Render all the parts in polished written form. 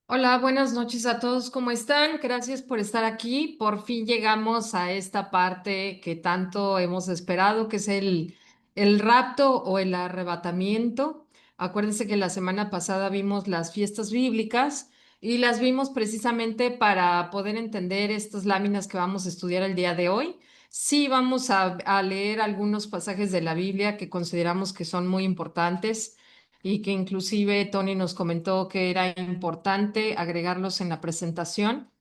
Hola, buenas noches a todos. ¿Cómo están? Gracias por estar aquí. Por fin llegamos a esta parte que tanto hemos esperado, que es el rapto o el arrebatamiento. Acuérdense que la semana pasada vimos las fiestas bíblicas y las vimos precisamente para poder entender estas láminas que vamos a estudiar el día de hoy. Sí, vamos a leer algunos pasajes de la Biblia que consideramos que son muy importantes y que inclusive Tony nos comentó que era importante agregarlos en la presentación.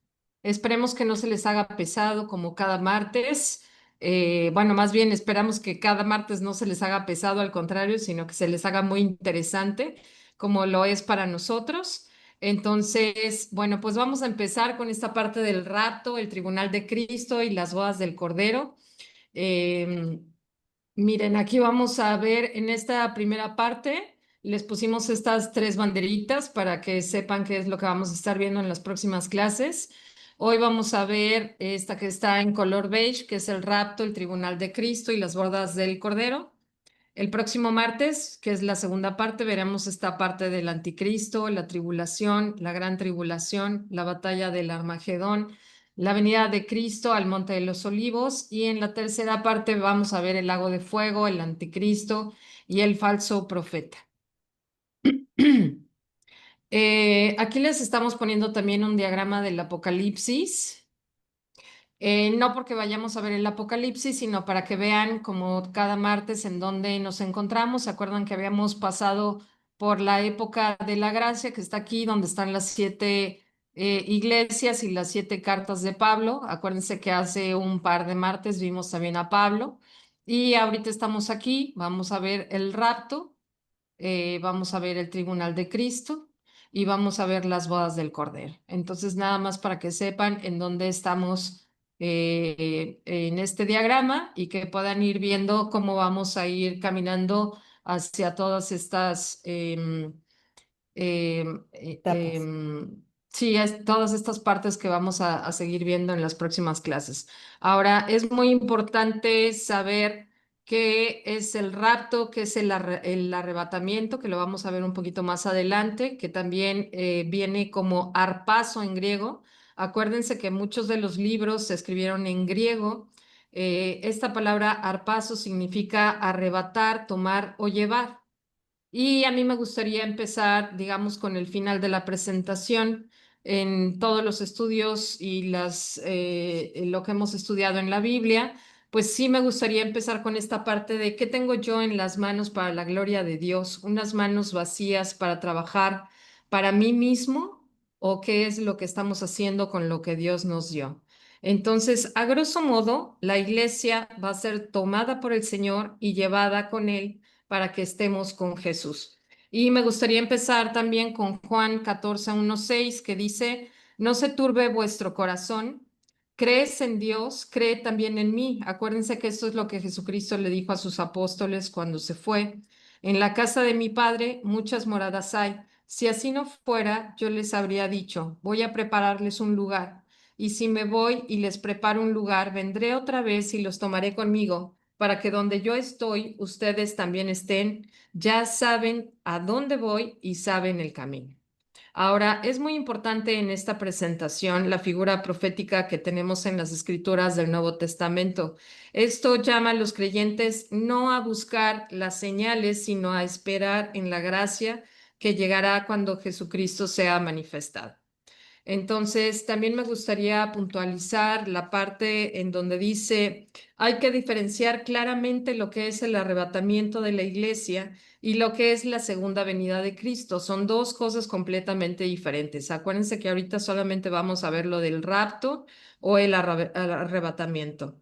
Esperemos que no se les haga pesado como cada martes. Bueno, más bien esperamos que cada martes no se les haga pesado, al contrario, sino que se les haga muy interesante, como lo es para nosotros. Entonces, bueno, pues vamos a empezar con esta parte del rapto, el tribunal de Cristo y las bodas del Cordero. Em, Miren, aquí vamos a ver en esta primera parte, les pusimos estas tres banderitas para que sepan qué es lo que vamos a estar viendo en las próximas clases. Hoy vamos a ver esta que está en color beige, que es el rapto, el tribunal de Cristo y las bodas del Cordero. El próximo martes, que es la segunda parte, veremos esta parte del anticristo, la tribulación, la gran tribulación, la batalla del Armagedón, la venida de Cristo al Monte de los Olivos, y en la tercera parte vamos a ver el lago de fuego, el anticristo y el falso profeta. Aquí les estamos poniendo también un diagrama del Apocalipsis. No porque vayamos a ver el Apocalipsis, sino para que vean como cada martes en dónde nos encontramos. ¿Se acuerdan que habíamos pasado por la época de la gracia, que está aquí, donde están las siete iglesias y las siete cartas de Pablo? Acuérdense que hace un par de martes vimos también a Pablo. Y ahorita estamos aquí, vamos a ver el rapto, vamos a ver el tribunal de Cristo y vamos a ver las bodas del Cordero. Entonces, nada más para que sepan en dónde estamos en este diagrama y que puedan ir viendo cómo vamos a ir caminando hacia todas estas Tapas. sí, todas estas partes que vamos a seguir viendo en las próximas clases. Ahora, es muy importante saber qué es el rapto, qué es el arrebatamiento, que lo vamos a ver un poquito más adelante, que también viene como arpazo en griego. Acuérdense que muchos de los libros se escribieron en griego. Esta palabra arpazo significa arrebatar, tomar o llevar. Y a mí me gustaría empezar, digamos, con el final de la presentación en todos los estudios y lo que hemos estudiado en la Biblia. Pues sí me gustaría empezar con esta parte de qué tengo yo en las manos para la gloria de Dios, unas manos vacías para trabajar para mí mismo o qué es lo que estamos haciendo con lo que Dios nos dio. Entonces, a grosso modo, la iglesia va a ser tomada por el Señor y llevada con Él para que estemos con Jesús. Y me gustaría empezar también con Juan 14:1-6, que dice, no se turbe vuestro corazón, crees en Dios, cree también en mí. Acuérdense que esto es lo que Jesucristo le dijo a sus apóstoles cuando se fue. En la casa de mi Padre muchas moradas hay. Si así no fuera, yo les habría dicho, voy a prepararles un lugar. Y si me voy y les preparo un lugar, vendré otra vez y los tomaré conmigo para que donde yo estoy, ustedes también estén, ya saben a dónde voy y saben el camino. Ahora, es muy importante en esta presentación la figura profética que tenemos en las escrituras del Nuevo Testamento. Esto llama a los creyentes no a buscar las señales, sino a esperar en la gracia que llegará cuando Jesucristo sea manifestado. Entonces, también me gustaría puntualizar la parte en donde dice, hay que diferenciar claramente lo que es el arrebatamiento de la iglesia y lo que es la segunda venida de Cristo. Son dos cosas completamente diferentes. Acuérdense que ahorita solamente vamos a ver lo del rapto o el arrebatamiento.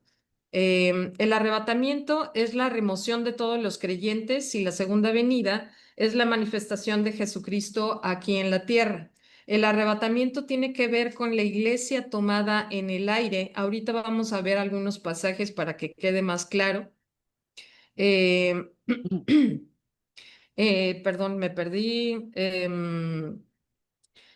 El arrebatamiento es la remoción de todos los creyentes y la segunda venida es la manifestación de Jesucristo aquí en la tierra. El arrebatamiento tiene que ver con la iglesia tomada en el aire. Ahorita vamos a ver algunos pasajes para que quede más claro. Eh, perdón, me perdí.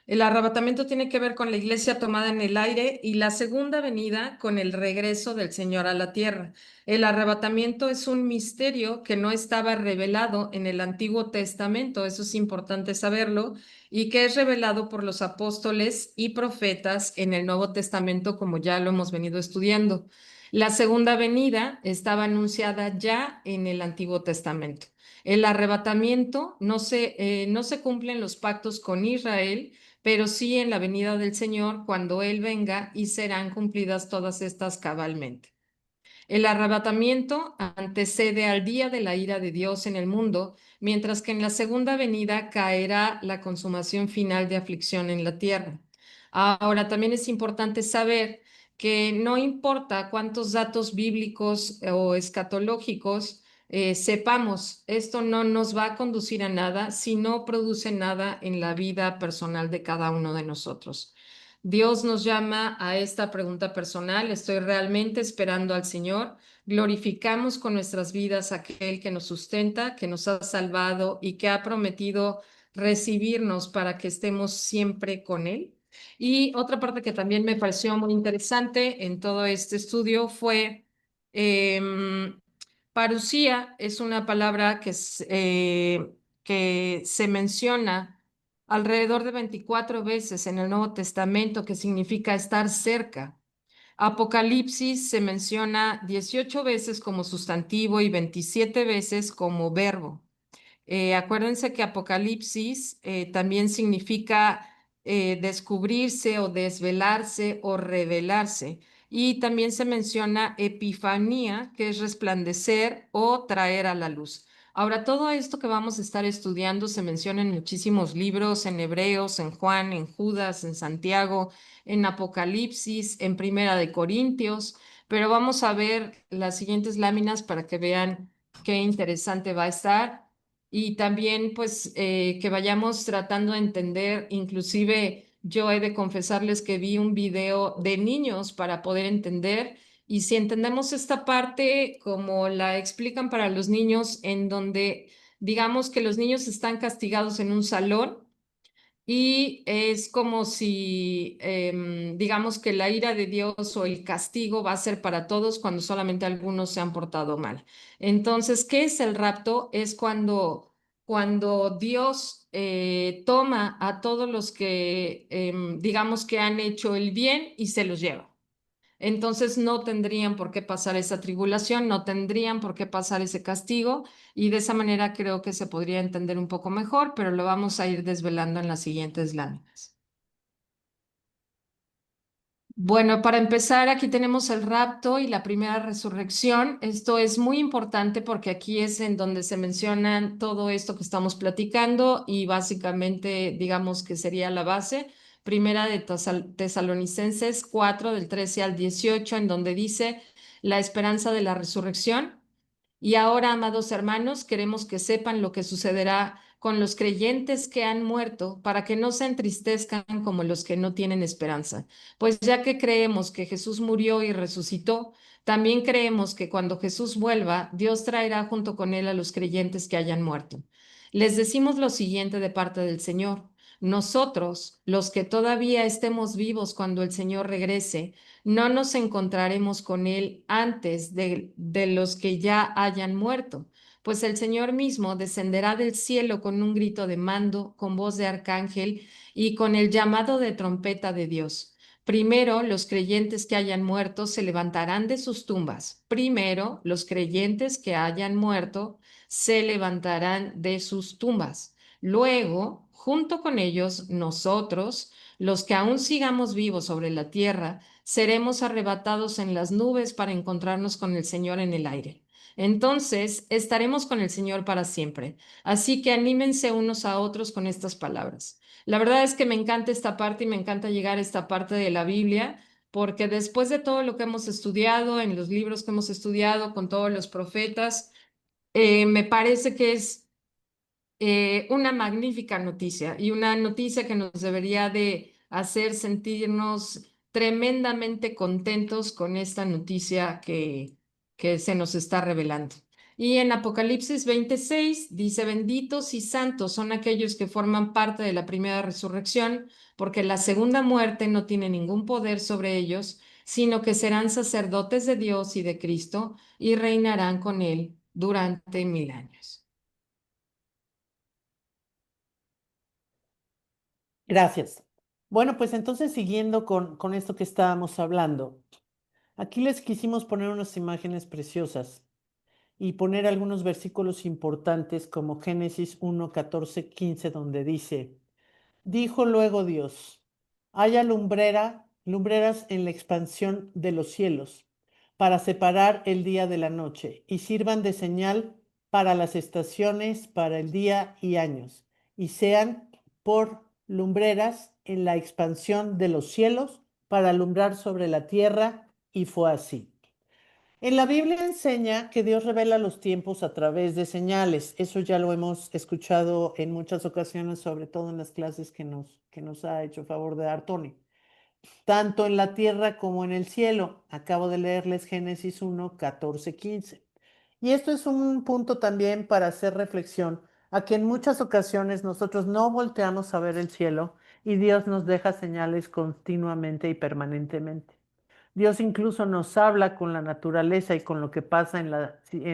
El arrebatamiento tiene que ver con la iglesia tomada en el aire y la segunda venida con el regreso del Señor a la tierra. El arrebatamiento es un misterio que no estaba revelado en el Antiguo Testamento, eso es importante saberlo, y que es revelado por los apóstoles y profetas en el Nuevo Testamento, como ya lo hemos venido estudiando. La segunda venida estaba anunciada ya en el Antiguo Testamento. El arrebatamiento no se cumplen los pactos con Israel, pero sí en la venida del Señor cuando Él venga y serán cumplidas todas estas cabalmente. El arrebatamiento antecede al día de la ira de Dios en el mundo, mientras que en la segunda venida caerá la consumación final de aflicción en la tierra. Ahora, también es importante saber que no importa cuántos datos bíblicos o escatológicos sepamos, esto no nos va a conducir a nada si no produce nada en la vida personal de cada uno de nosotros. Dios nos llama a esta pregunta personal. ¿Estoy realmente esperando al Señor? Glorificamos con nuestras vidas a aquel que nos sustenta, que nos ha salvado y que ha prometido recibirnos para que estemos siempre con Él. Y otra parte que también me pareció muy interesante en todo este estudio fue parusía es una palabra que se menciona alrededor de 24 veces en el Nuevo Testamento, que significa estar cerca. Apocalipsis se menciona 18 veces como sustantivo y 27 veces como verbo. Acuérdense que Apocalipsis también significa descubrirse o desvelarse o revelarse. Y también se menciona epifanía, que es resplandecer o traer a la luz. Ahora, todo esto que vamos a estar estudiando se menciona en muchísimos libros, en Hebreos, en Juan, en Judas, en Santiago, en Apocalipsis, en Primera de Corintios, pero vamos a ver las siguientes láminas para que vean qué interesante va a estar y también pues que vayamos tratando de entender, inclusive yo he de confesarles que vi un video de niños para poder entender y si entendemos esta parte como la explican para los niños en donde digamos que los niños están castigados en un salón y es como si, digamos que la ira de Dios o el castigo va a ser para todos cuando solamente algunos se han portado mal. Entonces, ¿qué es el rapto? Es cuando Dios toma a todos los que, digamos que han hecho el bien y se los lleva. Entonces no tendrían por qué pasar esa tribulación, no tendrían por qué pasar ese castigo y de esa manera creo que se podría entender un poco mejor, pero lo vamos a ir desvelando en las siguientes láminas. Bueno, para empezar, aquí tenemos el rapto y la primera resurrección. Esto es muy importante porque aquí es en donde se mencionan todo esto que estamos platicando y básicamente digamos que sería la base. Primera de Tesalonicenses 4 del 13 al 18, en donde dice la esperanza de la resurrección. Y ahora, amados hermanos, queremos que sepan lo que sucederá con los creyentes que han muerto, para que no se entristezcan como los que no tienen esperanza. Pues ya que creemos que Jesús murió y resucitó, también creemos que cuando Jesús vuelva, Dios traerá junto con él a los creyentes que hayan muerto. Les decimos lo siguiente de parte del Señor. Nosotros, los que todavía estemos vivos cuando el Señor regrese, no nos encontraremos con Él antes de los que ya hayan muerto, pues el Señor mismo descenderá del cielo con un grito de mando, con voz de arcángel y con el llamado de trompeta de Dios. Primero, los creyentes que hayan muerto se levantarán de sus tumbas. Primero, los creyentes que hayan muerto se levantarán de sus tumbas. Luego, junto con ellos, nosotros, los que aún sigamos vivos sobre la tierra, seremos arrebatados en las nubes para encontrarnos con el Señor en el aire. Entonces, estaremos con el Señor para siempre. Así que anímense unos a otros con estas palabras. La verdad es que me encanta esta parte y me encanta llegar a esta parte de la Biblia, porque después de todo lo que hemos estudiado, en los libros que hemos estudiado, con todos los profetas, me parece que es una magnífica noticia y una noticia que nos debería de hacer sentirnos tremendamente contentos con esta noticia que se nos está revelando. Y en Apocalipsis 26 dice, benditos y santos son aquellos que forman parte de la primera resurrección, porque la segunda muerte no tiene ningún poder sobre ellos, sino que serán sacerdotes de Dios y de Cristo y reinarán con él durante 1000 años. Gracias. Bueno, pues entonces siguiendo con esto que estábamos hablando, aquí les quisimos poner unas imágenes preciosas y poner algunos versículos importantes como Génesis 1, 14, 15, donde dice, dijo luego Dios, haya lumbreras en la expansión de los cielos, para separar el día de la noche, y sirvan de señal para las estaciones, para el día y años, y sean por lumbreras en la expansión de los cielos, para alumbrar sobre la tierra, y fue así. En la Biblia enseña que Dios revela los tiempos a través de señales. Eso ya lo hemos escuchado en muchas ocasiones, sobre todo en las clases que nos ha hecho favor de dar Tony. Tanto en la tierra como en el cielo. Acabo de leerles Génesis 1, 14, 15. Y esto es un punto también para hacer reflexión a que en muchas ocasiones nosotros no volteamos a ver el cielo y Dios nos deja señales continuamente y permanentemente. Dios incluso nos habla con la naturaleza y con lo que pasa en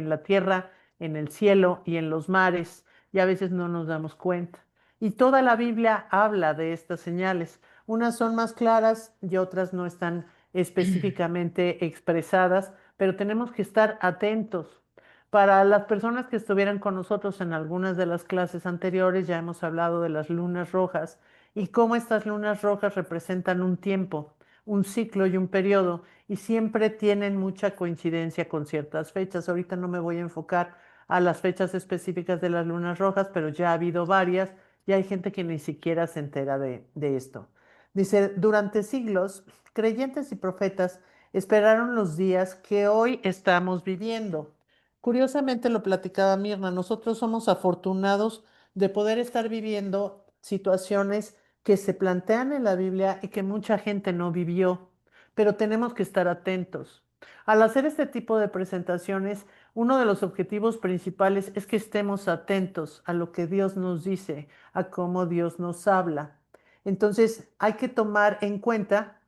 la tierra, en el cielo y en los mares, y a veces no nos damos cuenta. Y toda la Biblia habla de estas señales. Unas son más claras y otras no están específicamente expresadas, pero tenemos que estar atentos. Para las personas que estuvieran con nosotros en algunas de las clases anteriores, ya hemos hablado de las lunas rojas y cómo estas lunas rojas representan un tiempo, un ciclo y un periodo, y siempre tienen mucha coincidencia con ciertas fechas. Ahorita no me voy a enfocar a las fechas específicas de las lunas rojas, pero ya ha habido varias y hay gente que ni siquiera se entera de esto. Dice, durante siglos, creyentes y profetas esperaron los días que hoy estamos viviendo. Curiosamente lo platicaba Mirna, nosotros somos afortunados de poder estar viviendo situaciones que se plantean en la Biblia y que mucha gente no vivió, pero tenemos que estar atentos. Al hacer este tipo de presentaciones, uno de los objetivos principales es que estemos atentos a lo que Dios nos dice, a cómo Dios nos habla. Entonces, hay que tomar en cuenta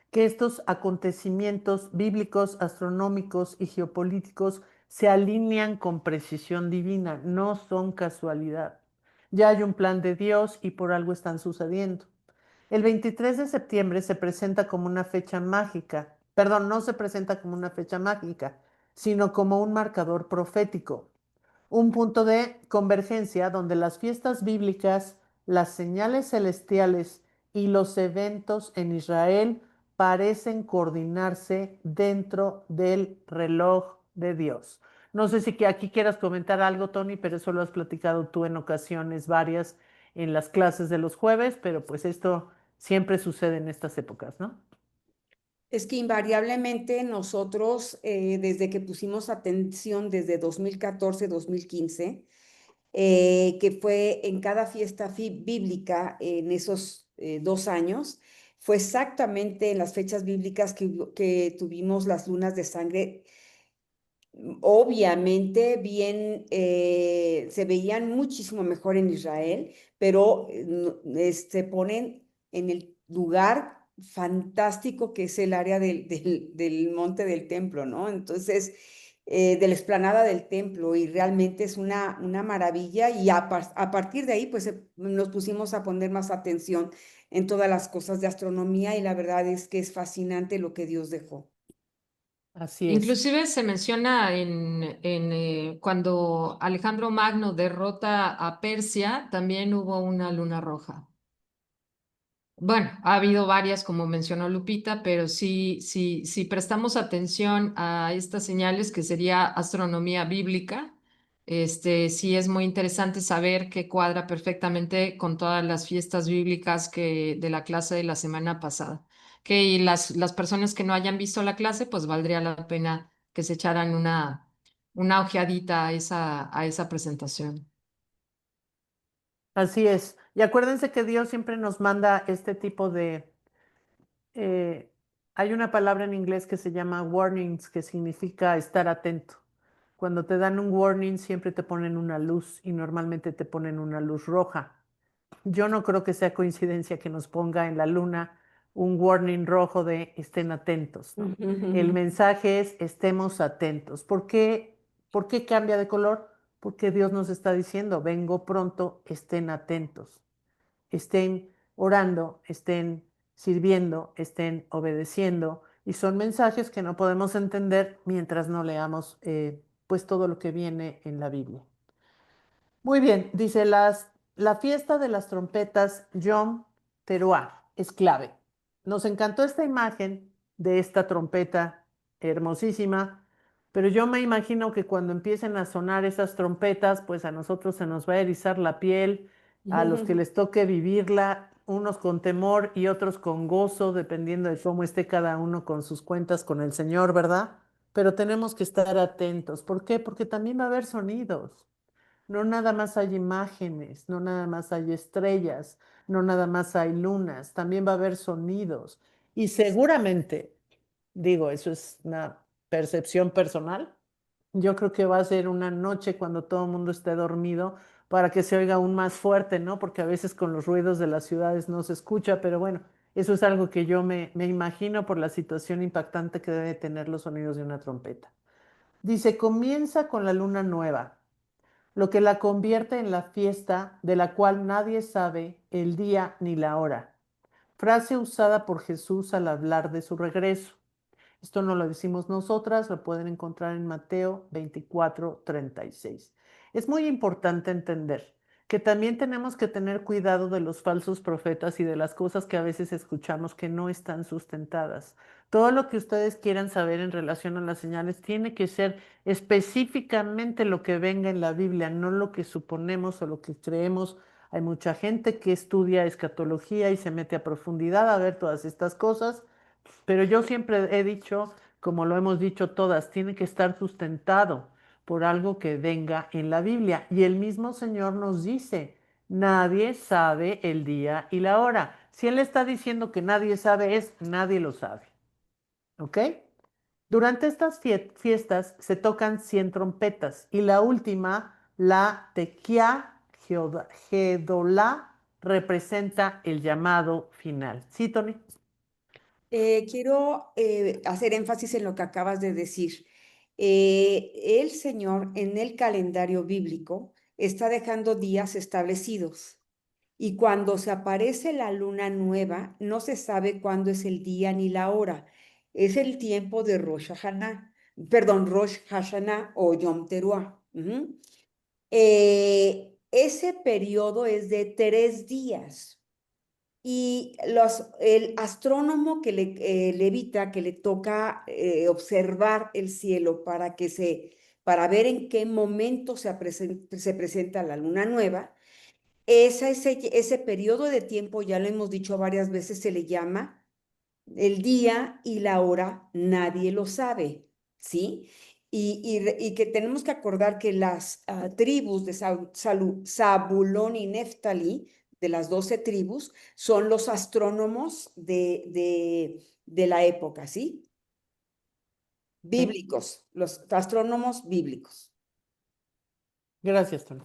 que estos acontecimientos bíblicos, astronómicos y geopolíticos se alinean con precisión divina, no son casualidad. Ya hay un plan de Dios y por algo están sucediendo. El 23 de septiembre se presenta como una fecha mágica, perdón, no se presenta como una fecha mágica, sino como un marcador profético, un punto de convergencia donde las fiestas bíblicas, las señales celestiales y los eventos en Israel parecen coordinarse dentro del reloj de Dios. No sé si que aquí quieras comentar algo, Tony, pero eso lo has platicado tú en ocasiones varias en las clases de los jueves, pero pues esto siempre sucede en estas épocas, ¿no? Es que invariablemente nosotros, desde que pusimos atención desde 2014, 2015, que fue en cada fiesta bíblica en esos 2 años, fue exactamente en las fechas bíblicas que tuvimos las lunas de sangre. Obviamente, bien, se veían muchísimo mejor en Israel, pero se ponen en el lugar fantástico que es el área del monte del templo, ¿no? Entonces, de la explanada del templo, y realmente es una maravilla, y a partir de ahí, pues nos pusimos a poner más atención en todas las cosas de astronomía, y la verdad es que es fascinante lo que Dios dejó. Así es. Inclusive se menciona cuando Alejandro Magno derrota a Persia, también hubo una luna roja. Bueno, ha habido varias, como mencionó Lupita, pero sí prestamos atención a estas señales, que sería astronomía bíblica, sí es muy interesante saber que cuadra perfectamente con todas las fiestas bíblicas de la clase de la semana pasada. Que y las personas que no hayan visto la clase, pues valdría la pena que se echaran una ojeadita a esa presentación. Así es. Y acuérdense que Dios siempre nos manda este tipo de... hay una palabra en inglés que se llama warnings, que significa estar atento. Cuando te dan un warning, siempre te ponen una luz y normalmente te ponen una luz roja. Yo no creo que sea coincidencia que nos ponga en la luna un warning rojo de estén atentos, ¿no? El mensaje es estemos atentos. ¿Por qué cambia de color? Porque Dios nos está diciendo, vengo pronto, estén atentos, estén orando, estén sirviendo, estén obedeciendo. Y son mensajes que no podemos entender mientras no leamos pues todo lo que viene en la Biblia. Muy bien, dice la fiesta de las trompetas Yom Teruah es clave. Nos encantó esta imagen de esta trompeta hermosísima, pero yo me imagino que cuando empiecen a sonar esas trompetas, pues a nosotros se nos va a erizar la piel, a los que les toque vivirla, unos con temor y otros con gozo, dependiendo de cómo esté cada uno con sus cuentas con el Señor, ¿verdad? Pero tenemos que estar atentos. ¿Por qué? Porque también va a haber sonidos. No nada más hay imágenes, no nada más hay estrellas, no nada más hay lunas, también va a haber sonidos. Y seguramente, digo, eso es una percepción personal, yo creo que va a ser una noche cuando todo el mundo esté dormido para que se oiga aún más fuerte, ¿no? Porque a veces con los ruidos de las ciudades no se escucha, pero bueno, eso es algo que yo me imagino por la situación impactante que debe tener los sonidos de una trompeta. Dice, comienza con la luna nueva, lo que la convierte en la fiesta de la cual nadie sabe el día ni la hora. Frase usada por Jesús al hablar de su regreso. Esto no lo decimos nosotras, lo pueden encontrar en Mateo 24:36. Es muy importante entender que también tenemos que tener cuidado de los falsos profetas y de las cosas que a veces escuchamos que no están sustentadas. Todo lo que ustedes quieran saber en relación a las señales tiene que ser específicamente lo que venga en la Biblia, no lo que suponemos o lo que creemos. Hay mucha gente que estudia escatología y se mete a profundidad a ver todas estas cosas, pero yo siempre he dicho, como lo hemos dicho todas, tiene que estar sustentado por algo que venga en la Biblia. Y el mismo Señor nos dice, nadie sabe el día y la hora. Si Él está diciendo que nadie sabe, es nadie lo sabe. ¿Ok? Durante estas fiestas se tocan 100 trompetas y la última, la Tequía Gedolá, representa el llamado final. ¿Sí, Tony? Quiero hacer énfasis en lo que acabas de decir. El Señor en el calendario bíblico está dejando días establecidos y cuando se aparece la luna nueva, no se sabe cuándo es el día ni la hora. Es el tiempo de Rosh Hashanah, perdón, Rosh Hashanah o Yom Teruah. Ese periodo es de 3 días. Y el astrónomo que levita, que le toca observar el cielo para ver en qué momento se presenta la luna nueva, ese periodo de tiempo, ya lo hemos dicho varias veces, se le llama el día y la hora, nadie lo sabe, ¿sí? Y que tenemos que acordar que las tribus de Zabulón y Neftalí, de las 12 tribus, son los astrónomos de la época, ¿sí? Sí. Bíblicos, los astrónomos bíblicos. Gracias, Tony.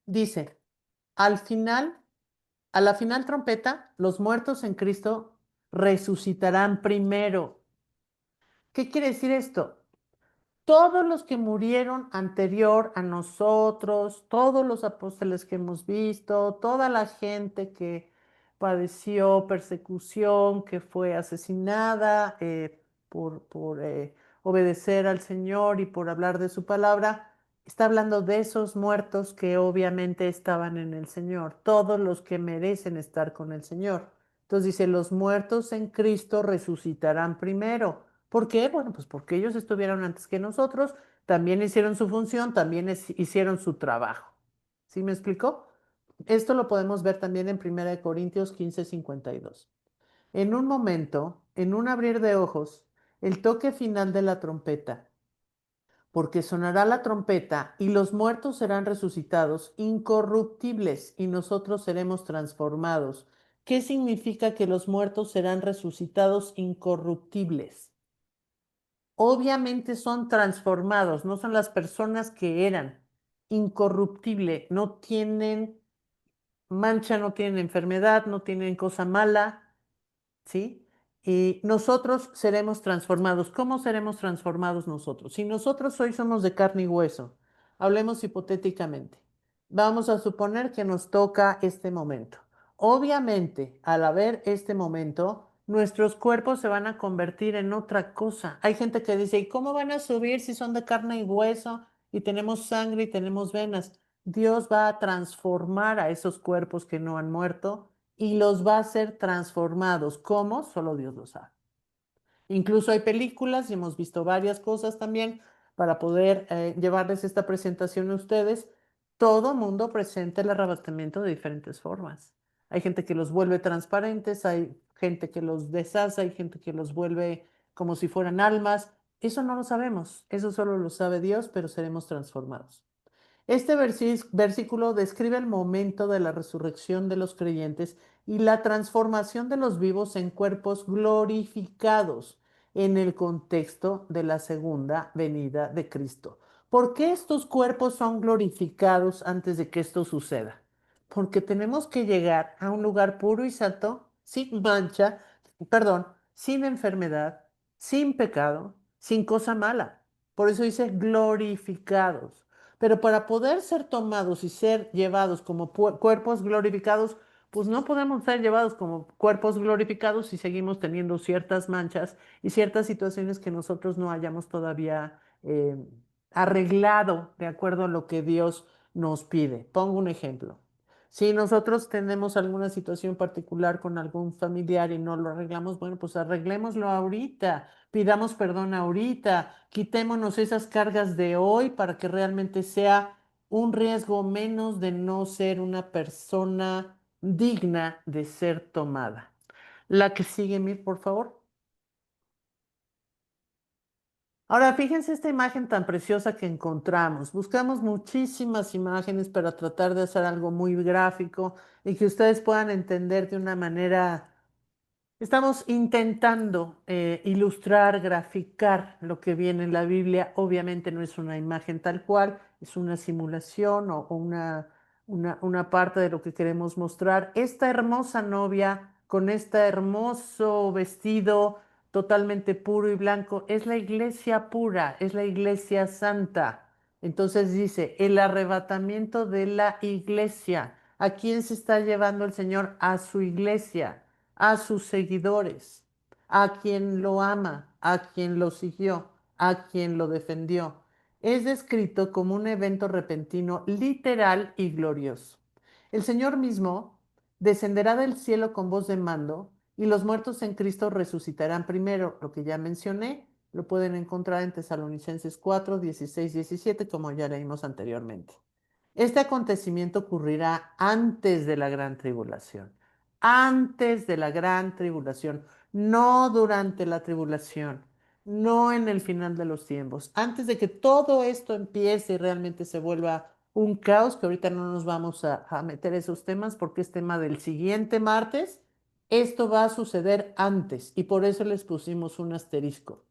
Dice, al final, a la final trompeta, los muertos en Cristo resucitarán primero. ¿Qué quiere decir esto? Todos los que murieron anterior a nosotros, todos los apóstoles que hemos visto, toda la gente que padeció persecución, que fue asesinada por obedecer al Señor y por hablar de su palabra, está hablando de esos muertos que obviamente estaban en el Señor, todos los que merecen estar con el Señor. Entonces dice, los muertos en Cristo resucitarán primero. ¿Por qué? Bueno, pues porque ellos estuvieron antes que nosotros, también hicieron su función, también hicieron su trabajo. ¿Sí me explicó? Esto lo podemos ver también en 1 Corintios 15:52. En un momento, en un abrir de ojos, el toque final de la trompeta, porque sonará la trompeta y los muertos serán resucitados incorruptibles y nosotros seremos transformados. ¿Qué significa que los muertos serán resucitados incorruptibles? obviamente son transformados, no son las personas que eran, incorruptible, no tienen mancha, no tienen enfermedad, no tienen cosa mala, ¿sí? Y nosotros seremos transformados. ¿Cómo seremos transformados nosotros? Si nosotros hoy somos de carne y hueso, hablemos hipotéticamente. Vamos a suponer que nos toca este momento. Obviamente, al haber este momento, nuestros cuerpos se van a convertir en otra cosa. Hay gente que dice, ¿y cómo van a subir si son de carne y hueso y tenemos sangre y tenemos venas? Dios va a transformar a esos cuerpos que no han muerto y los va a hacer transformados. ¿Cómo? Solo Dios lo sabe. Incluso hay películas y hemos visto varias cosas también para poder llevarles esta presentación a ustedes. Todo mundo presenta el arrebatamiento de diferentes formas. Hay gente que los vuelve transparentes, hay gente que los deshace, hay gente que los vuelve como si fueran almas. Eso no lo sabemos, eso solo lo sabe Dios, pero seremos transformados. Este versículo describe el momento de la resurrección de los creyentes y la transformación de los vivos en cuerpos glorificados en el contexto de la segunda venida de Cristo. ¿Por qué estos cuerpos son glorificados antes de que esto suceda? Porque tenemos que llegar a un lugar puro y santo, sin mancha, perdón, sin enfermedad, sin pecado, sin cosa mala. Por eso dice glorificados. Pero para poder ser tomados y ser llevados como cuerpos glorificados, pues no podemos ser llevados como cuerpos glorificados si seguimos teniendo ciertas manchas y ciertas situaciones que nosotros no hayamos todavía arreglado de acuerdo a lo que Dios nos pide. Pongo un ejemplo. Si nosotros tenemos alguna situación particular con algún familiar y no lo arreglamos, bueno, pues arreglémoslo ahorita, pidamos perdón ahorita, quitémonos esas cargas de hoy para que realmente sea un riesgo menos de no ser una persona digna de ser tomada. La que sigue, Mir, por favor. Ahora, fíjense esta imagen tan preciosa que encontramos. Buscamos muchísimas imágenes para tratar de hacer algo muy gráfico y que ustedes puedan entender de una manera. Estamos intentando ilustrar, graficar lo que viene en la Biblia. Obviamente no es una imagen tal cual, es una simulación o una parte de lo que queremos mostrar. Esta hermosa novia con este hermoso vestido totalmente puro y blanco es la iglesia pura, es la iglesia santa. Entonces dice, el arrebatamiento de la iglesia. ¿A quién se está llevando el Señor? A su iglesia, a sus seguidores, a quien lo ama, a quien lo siguió, a quien lo defendió. Es descrito como un evento repentino, literal y glorioso. El Señor mismo descenderá del cielo con voz de mando y los muertos en Cristo resucitarán primero, lo que ya mencioné. Lo pueden encontrar en Tesalonicenses 4, 16, 17, como ya leímos anteriormente. Este acontecimiento ocurrirá antes de la gran tribulación, antes de la gran tribulación, no durante la tribulación, no en el final de los tiempos, antes de que todo esto empiece y realmente se vuelva un caos, que ahorita no nos vamos a meter esos temas porque es tema del siguiente martes. Esto va a suceder antes y por eso les pusimos un asterisco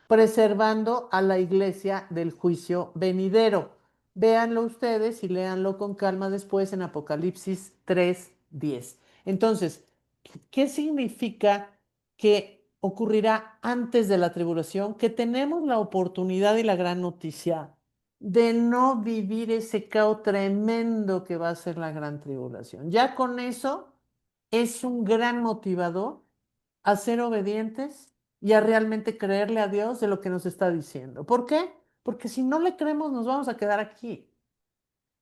preservando a la iglesia del juicio venidero. Véanlo ustedes y léanlo con calma después en Apocalipsis 3:10. Entonces, ¿qué significa que ocurrirá antes de la tribulación? Que tenemos la oportunidad y la gran noticia de no vivir ese caos tremendo que va a ser la gran tribulación. Ya con eso es un gran motivador a ser obedientes y a realmente creerle a Dios de lo que nos está diciendo. ¿Por qué? Porque si no le creemos nos vamos a quedar aquí.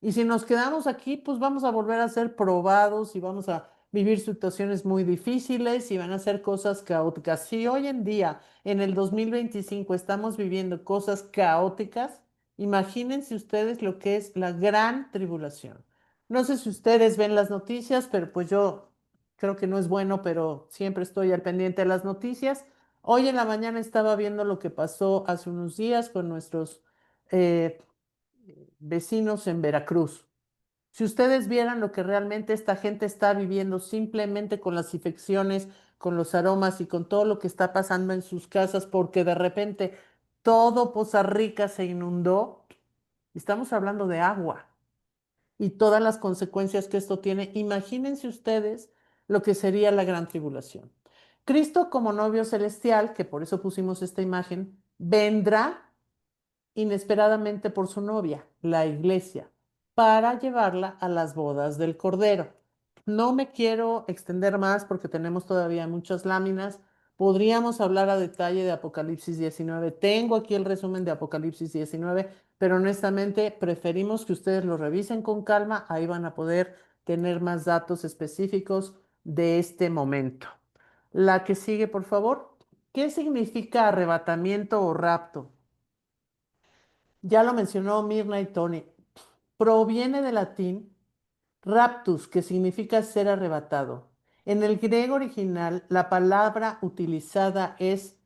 Y si nos quedamos aquí, pues vamos a volver a ser probados y vamos a vivir situaciones muy difíciles y van a ser cosas caóticas. Si hoy en día, en el 2025, estamos viviendo cosas caóticas, imagínense ustedes lo que es la gran tribulación. No sé si ustedes ven las noticias, pero pues yo creo que no es bueno, pero siempre estoy al pendiente de las noticias. Hoy en la mañana estaba viendo lo que pasó hace unos días con nuestros eh, vecinos en Veracruz. Si ustedes vieran lo que realmente esta gente está viviendo simplemente con las infecciones, con los aromas y con todo lo que está pasando en sus casas, porque de repente todo Poza Rica se inundó. Estamos hablando de agua y todas las consecuencias que esto tiene. Imagínense ustedes lo que sería la gran tribulación. Cristo como novio celestial, que por eso pusimos esta imagen, vendrá inesperadamente por su novia, la iglesia, para llevarla a las bodas del Cordero. No me quiero extender más porque tenemos todavía muchas láminas. Podríamos hablar a detalle de Apocalipsis 19. Tengo aquí el resumen de Apocalipsis 19, pero honestamente preferimos que ustedes lo revisen con calma. Ahí van a poder tener más datos específicos de este momento. La que sigue, por favor. ¿Qué significa arrebatamiento o rapto? Ya lo mencionó Mirna y Tony. Proviene del latín raptus, que significa ser arrebatado. En el griego original, la palabra utilizada es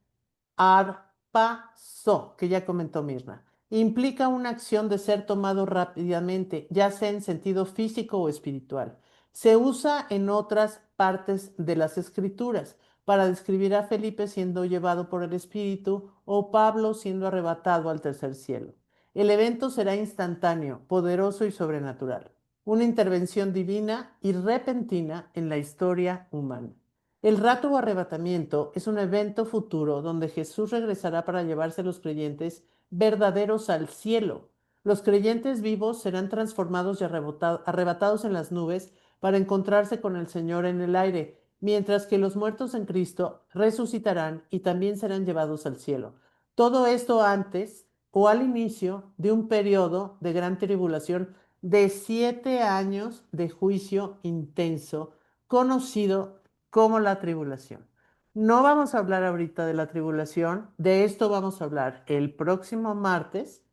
arpazo, que ya comentó Mirna. Implica una acción de ser tomado rápidamente, ya sea en sentido físico o espiritual. Se usa en otras partes de las escrituras para describir a Felipe siendo llevado por el Espíritu o Pablo siendo arrebatado al tercer cielo. El evento será instantáneo, poderoso y sobrenatural, una intervención divina y repentina en la historia humana. El rapto o arrebatamiento es un evento futuro donde Jesús regresará para llevarse a los creyentes verdaderos al cielo. Los creyentes vivos serán transformados y arrebatados en las nubes para encontrarse con el Señor en el aire, mientras que los muertos en Cristo resucitarán y también serán llevados al cielo. Todo esto antes o al inicio de un periodo de gran tribulación de 7 años de juicio intenso, conocido como la tribulación. No vamos a hablar ahorita de la tribulación, de esto vamos a hablar el próximo martes,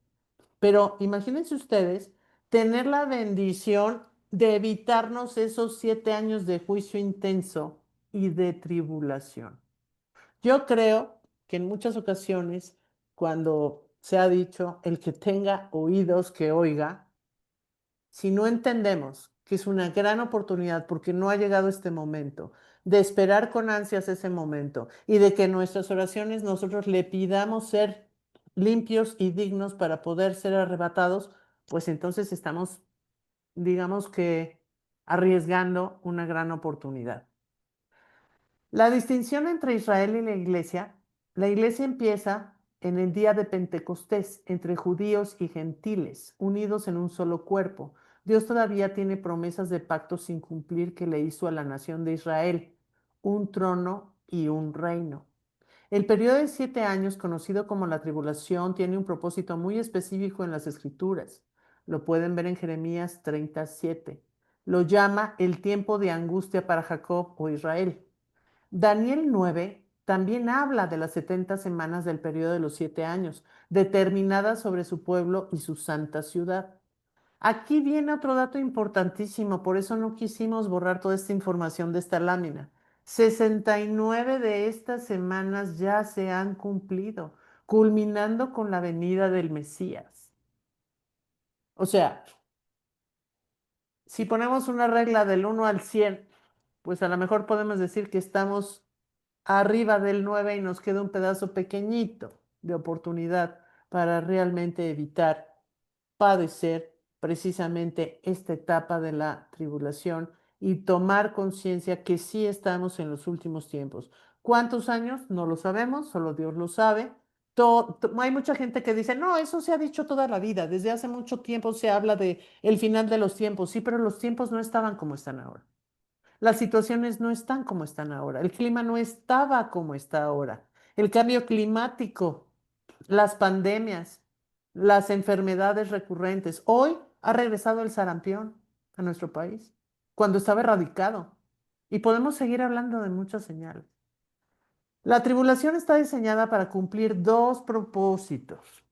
pero imagínense ustedes tener la bendición de evitarnos esos 7 años de juicio intenso y de tribulación. Yo creo que en muchas ocasiones, cuando se ha dicho, el que tenga oídos que oiga, si no entendemos que es una gran oportunidad porque no ha llegado este momento, de esperar con ansias ese momento y de que en nuestras oraciones nosotros le pidamos ser limpios y dignos para poder ser arrebatados, pues entonces estamos, digamos que, arriesgando una gran oportunidad. La distinción entre Israel y la iglesia empieza en el día de Pentecostés, entre judíos y gentiles, unidos en un solo cuerpo. Dios todavía tiene promesas de pacto sin cumplir que le hizo a la nación de Israel, un trono y un reino. El periodo de 7 años, conocido como la tribulación, tiene un propósito muy específico en las Escrituras. Lo pueden ver en Jeremías 37. Lo llama el tiempo de angustia para Jacob o Israel. Daniel 9 también habla de las 70 semanas del periodo de los 7 años, determinadas sobre su pueblo y su santa ciudad. Aquí viene otro dato importantísimo, por eso no quisimos borrar toda esta información de esta lámina. 69 de estas semanas ya se han cumplido, culminando con la venida del Mesías. O sea, si ponemos una regla del 1 al 100, pues a lo mejor podemos decir que estamos arriba del 9 y nos queda un pedazo pequeñito de oportunidad para realmente evitar padecer precisamente esta etapa de la tribulación y tomar conciencia que sí estamos en los últimos tiempos. ¿Cuántos años? No lo sabemos, solo Dios lo sabe. Hay mucha gente que dice, no, eso se ha dicho toda la vida, desde hace mucho tiempo se habla de el final de los tiempos, sí, pero los tiempos no estaban como están ahora. Las situaciones no están como están ahora. El clima no estaba como está ahora. El cambio climático, las pandemias, las enfermedades recurrentes. Hoy ha regresado el sarampión a nuestro país, cuando estaba erradicado. Y podemos seguir hablando de muchas señales. La tribulación está diseñada para cumplir dos propósitos.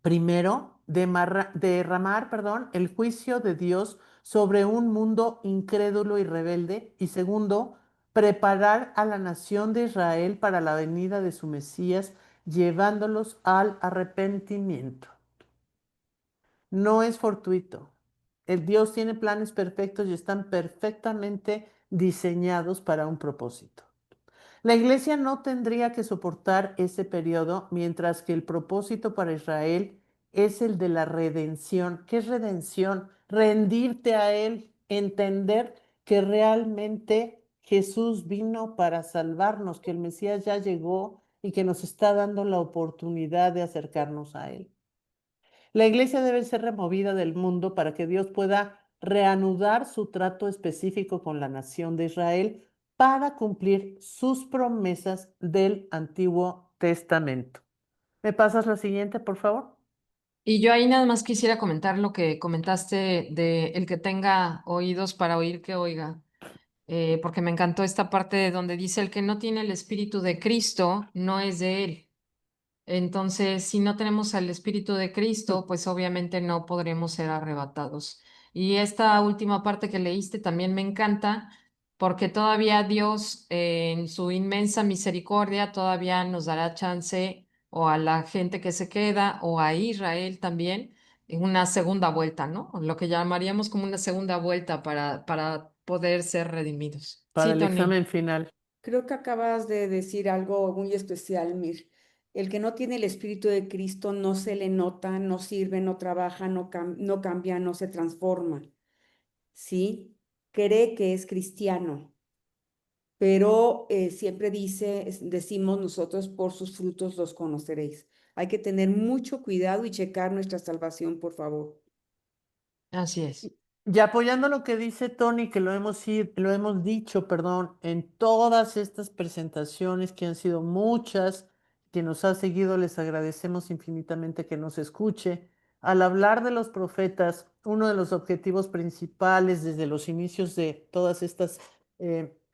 Primero, derramar, el juicio de Dios sobre un mundo incrédulo y rebelde. Y segundo, preparar a la nación de Israel para la venida de su Mesías, llevándolos al arrepentimiento. No es fortuito. El Dios tiene planes perfectos y están perfectamente diseñados para un propósito. La iglesia no tendría que soportar ese periodo, mientras que el propósito para Israel es el de la redención. ¿Qué es redención? Rendirte a Él, entender que realmente Jesús vino para salvarnos, que el Mesías ya llegó y que nos está dando la oportunidad de acercarnos a Él. La iglesia debe ser removida del mundo para que Dios pueda reanudar su trato específico con la nación de Israel para cumplir sus promesas del Antiguo Testamento. ¿Me pasas la siguiente, por favor? Y yo ahí nada más quisiera comentar lo que comentaste de el que tenga oídos para oír que oiga, porque me encantó esta parte de donde dice el que no tiene el Espíritu de Cristo no es de él. Entonces, si no tenemos al Espíritu de Cristo, pues obviamente no podremos ser arrebatados. Y esta última parte que leíste también me encanta, porque todavía Dios, en su inmensa misericordia, todavía nos dará chance, o a la gente que se queda, o a Israel también, en una segunda vuelta, ¿no? Lo que llamaríamos como una segunda vuelta para poder ser redimidos. Para Sí, el Tony. examen final. Creo que acabas de decir algo muy especial, Mir. El que no tiene el Espíritu de Cristo no se le nota, no sirve, no trabaja, no cambia, no se transforma, ¿sí? Cree que es cristiano, pero siempre decimos nosotros, por sus frutos los conoceréis. Hay que tener mucho cuidado y checar nuestra salvación, por favor. Así es. Y apoyando lo que dice Tony, que lo hemos dicho, perdón, en todas estas presentaciones que han sido muchas, que nos ha seguido, les agradecemos infinitamente que nos escuche. Al hablar de los profetas, uno de los objetivos principales desde los inicios de todas estas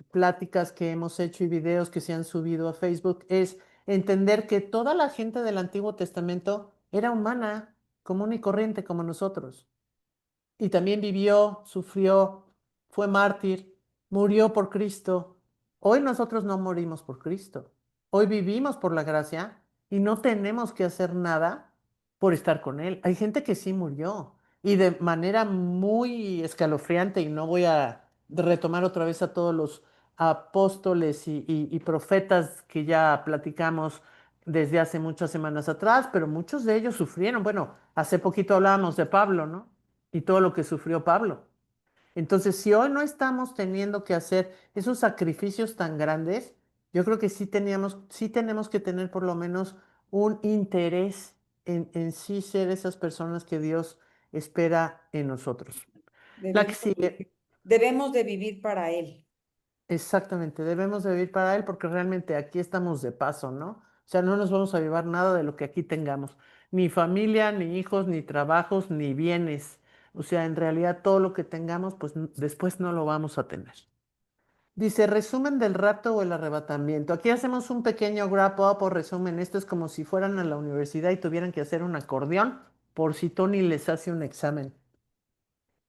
pláticas que hemos hecho y videos que se han subido a Facebook es entender que toda la gente del Antiguo Testamento era humana, común y corriente como nosotros y también vivió, sufrió, fue mártir, murió por Cristo. Hoy nosotros no morimos por Cristo. Hoy vivimos por la gracia y no tenemos que hacer nada por estar con Él. Hay gente que sí murió y de manera muy escalofriante, y no voy a retomar otra vez a todos los apóstoles y profetas que ya platicamos desde hace muchas semanas atrás, pero muchos de ellos sufrieron. Bueno, hace poquito hablábamos de Pablo, ¿no? Y todo lo que sufrió Pablo. Entonces, si hoy no estamos teniendo que hacer esos sacrificios tan grandes, yo creo que sí tenemos que tener por lo menos un interés en sí ser esas personas que Dios espera en nosotros. La que Debemos, sigue, debemos de vivir para Él. exactamente, debemos de vivir para Él porque realmente aquí estamos de paso, ¿no? O sea, no nos vamos a llevar nada de lo que aquí tengamos, ni familia, ni hijos, ni trabajos, ni bienes. O sea, en realidad todo lo que tengamos, pues después no lo vamos a tener. Dice, resumen del rapto o el arrebatamiento. Aquí hacemos un pequeño wrap up o resumen. Esto es como si fueran a la universidad y tuvieran que hacer un acordeón por si Tony les hace un examen.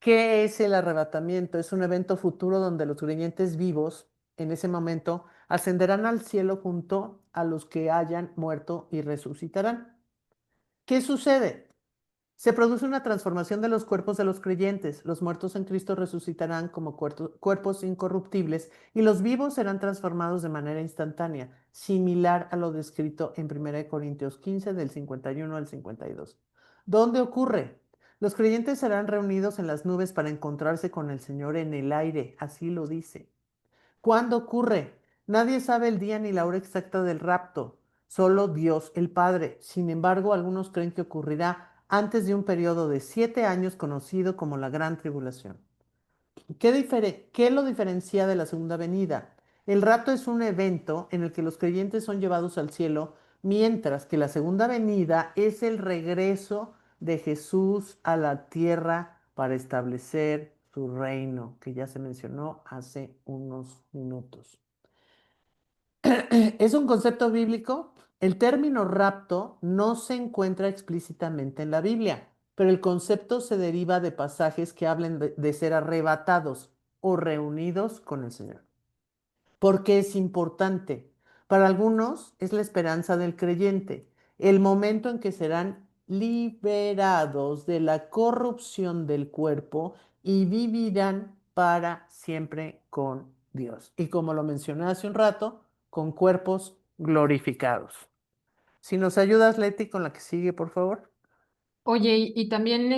¿Qué es el arrebatamiento? Es un evento futuro donde los creyentes vivos en ese momento ascenderán al cielo junto a los que hayan muerto y resucitarán. ¿Qué sucede? Se produce una transformación de los cuerpos de los creyentes. Los muertos en Cristo resucitarán como cuerpos incorruptibles y los vivos serán transformados de manera instantánea, similar a lo descrito en 1 Corintios 15 del 51 al 52. ¿Dónde ocurre? Los creyentes serán reunidos en las nubes para encontrarse con el Señor en el aire, así lo dice. ¿Cuándo ocurre? Nadie sabe el día ni la hora exacta del rapto, solo Dios el Padre. Sin embargo, algunos creen que ocurrirá antes de un periodo de 7 años conocido como la Gran Tribulación. ¿Qué lo diferencia de la segunda venida? El rapto es un evento en el que los creyentes son llevados al cielo, mientras que la segunda venida es el regreso de Jesús a la tierra para establecer su reino, que ya se mencionó hace unos minutos. ¿Es un concepto bíblico? El término rapto no se encuentra explícitamente en la Biblia, pero el concepto se deriva de pasajes que hablan de ser arrebatados o reunidos con el Señor. ¿Por qué es importante? Para algunos es la esperanza del creyente, el momento en que serán liberados de la corrupción del cuerpo y vivirán para siempre con Dios. Y como lo mencioné hace un rato, con cuerpos glorificados. Si nos ayudas, Leti, con la que sigue, por favor. Oye, y también,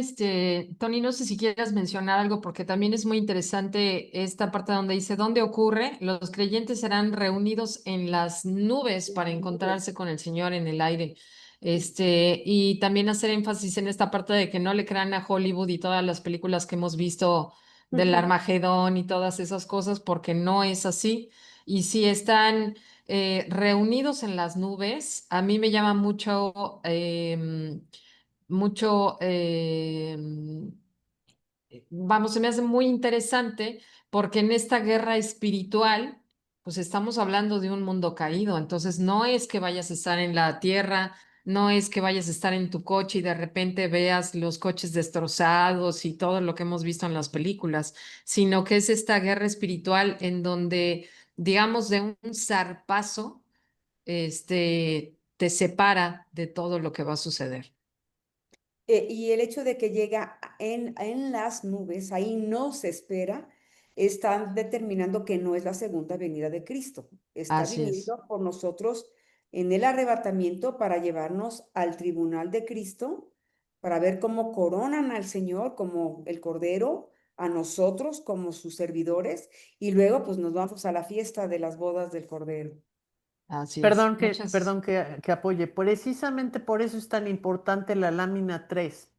Tony, no sé si quieras mencionar algo, porque también es muy interesante esta parte donde dice, ¿dónde ocurre? Los creyentes serán reunidos en las nubes para encontrarse con el Señor en el aire. Y también hacer énfasis en esta parte de que no le crean a Hollywood y todas las películas que hemos visto del Armagedón y todas esas cosas, porque no es así. Y si están reunidos en las nubes, a mí me llama mucho mucho, vamos, se me hace muy interesante porque en esta guerra espiritual, pues estamos hablando de un mundo caído, entonces no es que vayas a estar en la tierra, no es que vayas a estar en tu coche y de repente veas los coches destrozados y todo lo que hemos visto en las películas, sino que es esta guerra espiritual en donde, digamos, de un zarpazo, te separa de todo lo que va a suceder. Y el hecho de que llega en las nubes, ahí no se espera, están determinando que no es la segunda venida de Cristo. Está Así es. viniendo por nosotros en el arrebatamiento para llevarnos al tribunal de Cristo, para ver cómo coronan al Señor como el Cordero, a nosotros como sus servidores, y luego pues nos vamos a la fiesta de las bodas del Cordero. Así es. Perdón Muchas. que apoye. Precisamente por eso es tan importante la lámina 3,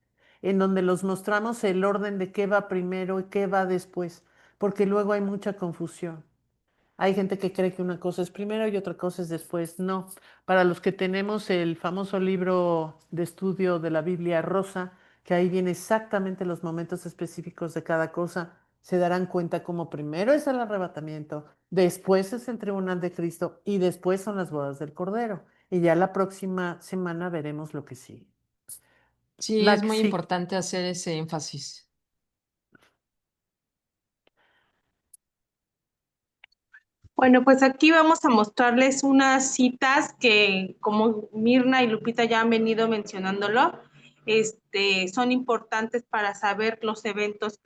en donde los mostramos el orden de qué va primero y qué va después, porque luego hay mucha confusión. Hay gente que cree que una cosa es primero y otra cosa es después. No. Para los que tenemos el famoso libro de estudio de la Biblia rosa, que ahí viene exactamente los momentos específicos de cada cosa, se darán cuenta como primero es el arrebatamiento, después es el tribunal de Cristo y después son las bodas del Cordero. Y ya la próxima semana veremos lo que sigue. Sí, La es que muy sí. importante hacer ese énfasis. Bueno, pues aquí vamos a mostrarles unas citas que, como Mirna y Lupita ya han venido mencionándolo, son importantes para saber los eventos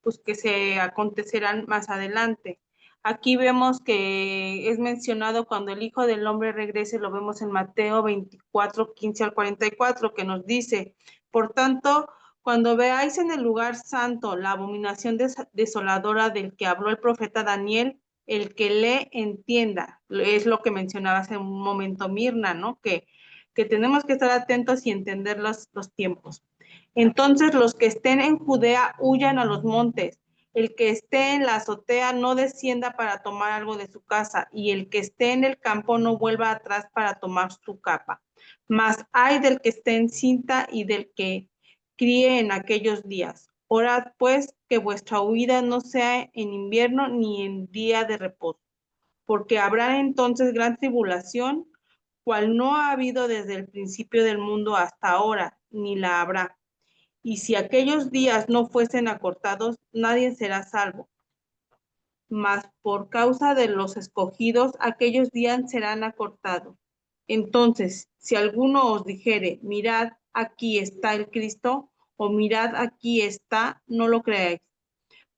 pues, que se acontecerán más adelante. Aquí vemos que es mencionado cuando el Hijo del Hombre regrese, lo vemos en Mateo 24, 15 al 44, que nos dice, por tanto, cuando veáis en el lugar santo la abominación desoladora del que habló el profeta Daniel, el que lee entienda, es lo que mencionaba hace un momento Mirna, ¿no? Que tenemos que estar atentos y entender los tiempos. Entonces los que estén en Judea huyan a los montes, el que esté en la azotea no descienda para tomar algo de su casa, y el que esté en el campo no vuelva atrás para tomar su capa. Mas hay del que esté en cinta y del que críe en aquellos días. Orad pues que vuestra huida no sea en invierno ni en día de reposo, porque habrá entonces gran tribulación, cual no ha habido desde el principio del mundo hasta ahora, ni la habrá. Y si aquellos días no fuesen acortados, nadie será salvo. Mas por causa de los escogidos, aquellos días serán acortados. Entonces, si alguno os dijere, mirad, aquí está el Cristo, o mirad, aquí está, no lo creáis,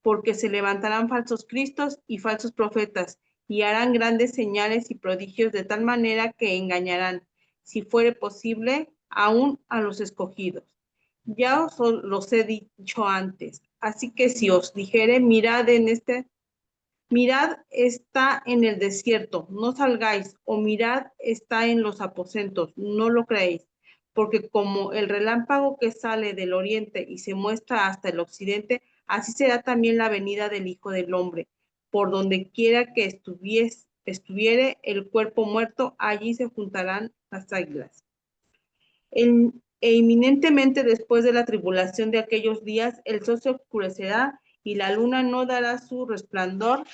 porque se levantarán falsos cristos y falsos profetas, y harán grandes señales y prodigios de tal manera que engañarán, si fuere posible, aún a los escogidos. Ya os los he dicho antes, así que si os dijere, mirad está en el desierto, no salgáis, o mirad está en los aposentos, no lo creéis, porque como el relámpago que sale del oriente y se muestra hasta el occidente, así será también la venida del Hijo del Hombre. Por donde quiera que estuviere el cuerpo muerto, allí se juntarán las águilas. Inminentemente después de la tribulación de aquellos días, el sol se oscurecerá y la luna no dará su resplandor,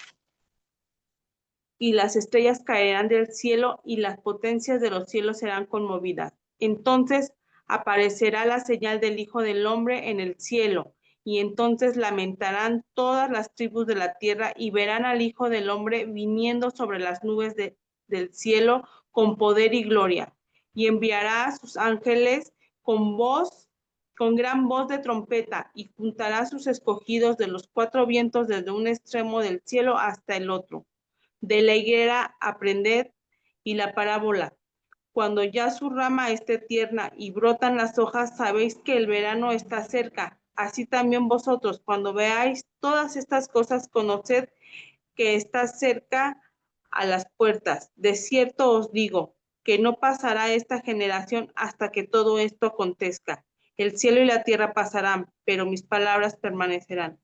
y las estrellas caerán del cielo y las potencias de los cielos serán conmovidas. Entonces aparecerá la señal del Hijo del Hombre en el cielo, y entonces lamentarán todas las tribus de la tierra y verán al Hijo del Hombre viniendo sobre las nubes del cielo con poder y gloria, y enviará a sus ángeles con gran voz de trompeta, y juntará a sus escogidos de los cuatro vientos desde un extremo del cielo hasta el otro. De la higuera aprended y la parábola. Cuando ya su rama esté tierna y brotan las hojas, sabéis que el verano está cerca. Así también vosotros, cuando veáis todas estas cosas, conoced que está cerca a las puertas. De cierto os digo, que no pasará esta generación hasta que todo esto acontezca. El cielo y la tierra pasarán, pero mis palabras permanecerán.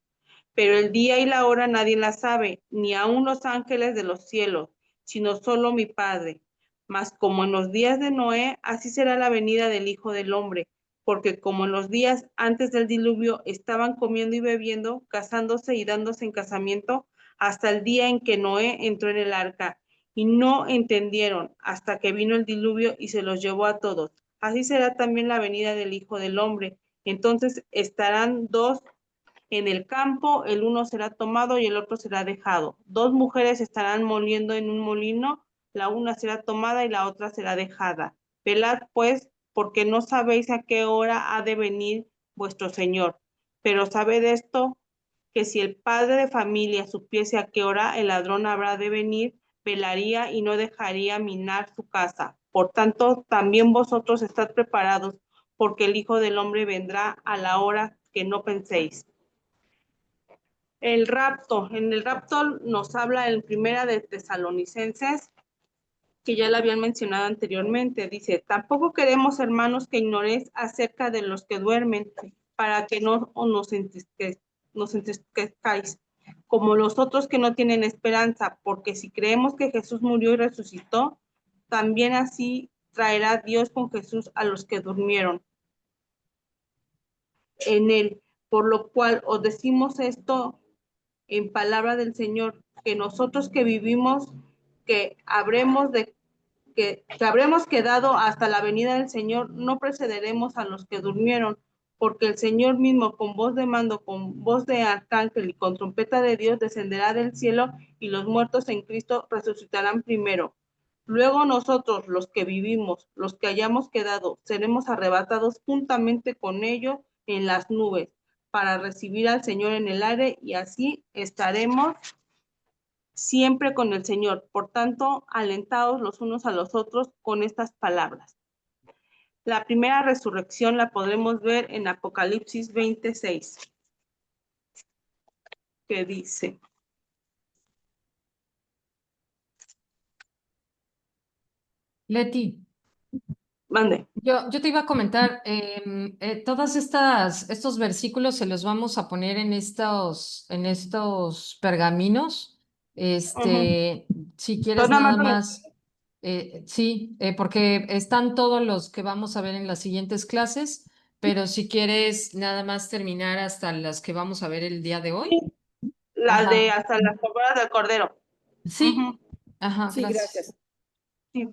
Pero el día y la hora nadie la sabe, ni aun los ángeles de los cielos, sino solo mi Padre. Mas como en los días de Noé, así será la venida del Hijo del Hombre, porque como en los días antes del diluvio estaban comiendo y bebiendo, casándose y dándose en casamiento, hasta el día en que Noé entró en el arca, y no entendieron hasta que vino el diluvio y se los llevó a todos. Así será también la venida del Hijo del Hombre. Entonces estarán dos en el campo, el uno será tomado y el otro será dejado. Dos mujeres estarán moliendo en un molino, la una será tomada y la otra será dejada. Velad pues, porque no sabéis a qué hora ha de venir vuestro Señor. Pero sabed esto, que si el padre de familia supiese a qué hora el ladrón habrá de venir, velaría y no dejaría minar su casa. Por tanto, también vosotros estad preparados, porque el Hijo del Hombre vendrá a la hora que no penséis. El rapto. En el rapto nos habla en Primera de Tesalonicenses, que ya la habían mencionado anteriormente. Dice, tampoco queremos, hermanos, que ignoréis acerca de los que duermen, para que no nos entristezcáis, como los otros que no tienen esperanza, porque si creemos que Jesús murió y resucitó, también así traerá Dios con Jesús a los que durmieron en él. Por lo cual os decimos esto en palabra del Señor, que nosotros que vivimos, que habremos quedado hasta la venida del Señor, no precederemos a los que durmieron, porque el Señor mismo, con voz de mando, con voz de arcángel y con trompeta de Dios, descenderá del cielo, y los muertos en Cristo resucitarán primero. Luego nosotros, los que vivimos, los que hayamos quedado, seremos arrebatados juntamente con ellos en las nubes, para recibir al Señor en el aire, y así estaremos siempre con el Señor. Por tanto, alentaos los unos a los otros con estas palabras. La primera resurrección la podremos ver en Apocalipsis 26, que dice. Leti, Mande. yo te iba a comentar, todas estos versículos se los vamos a poner en estos pergaminos. Este, si quieres Nada nada más más, sí, porque están todos los que vamos a ver en las siguientes clases, pero si quieres nada más terminar hasta las que vamos a ver el día de hoy. la de Ajá, hasta las palabras del Cordero. sí, ajá, Sí, gracias. gracias. Sí.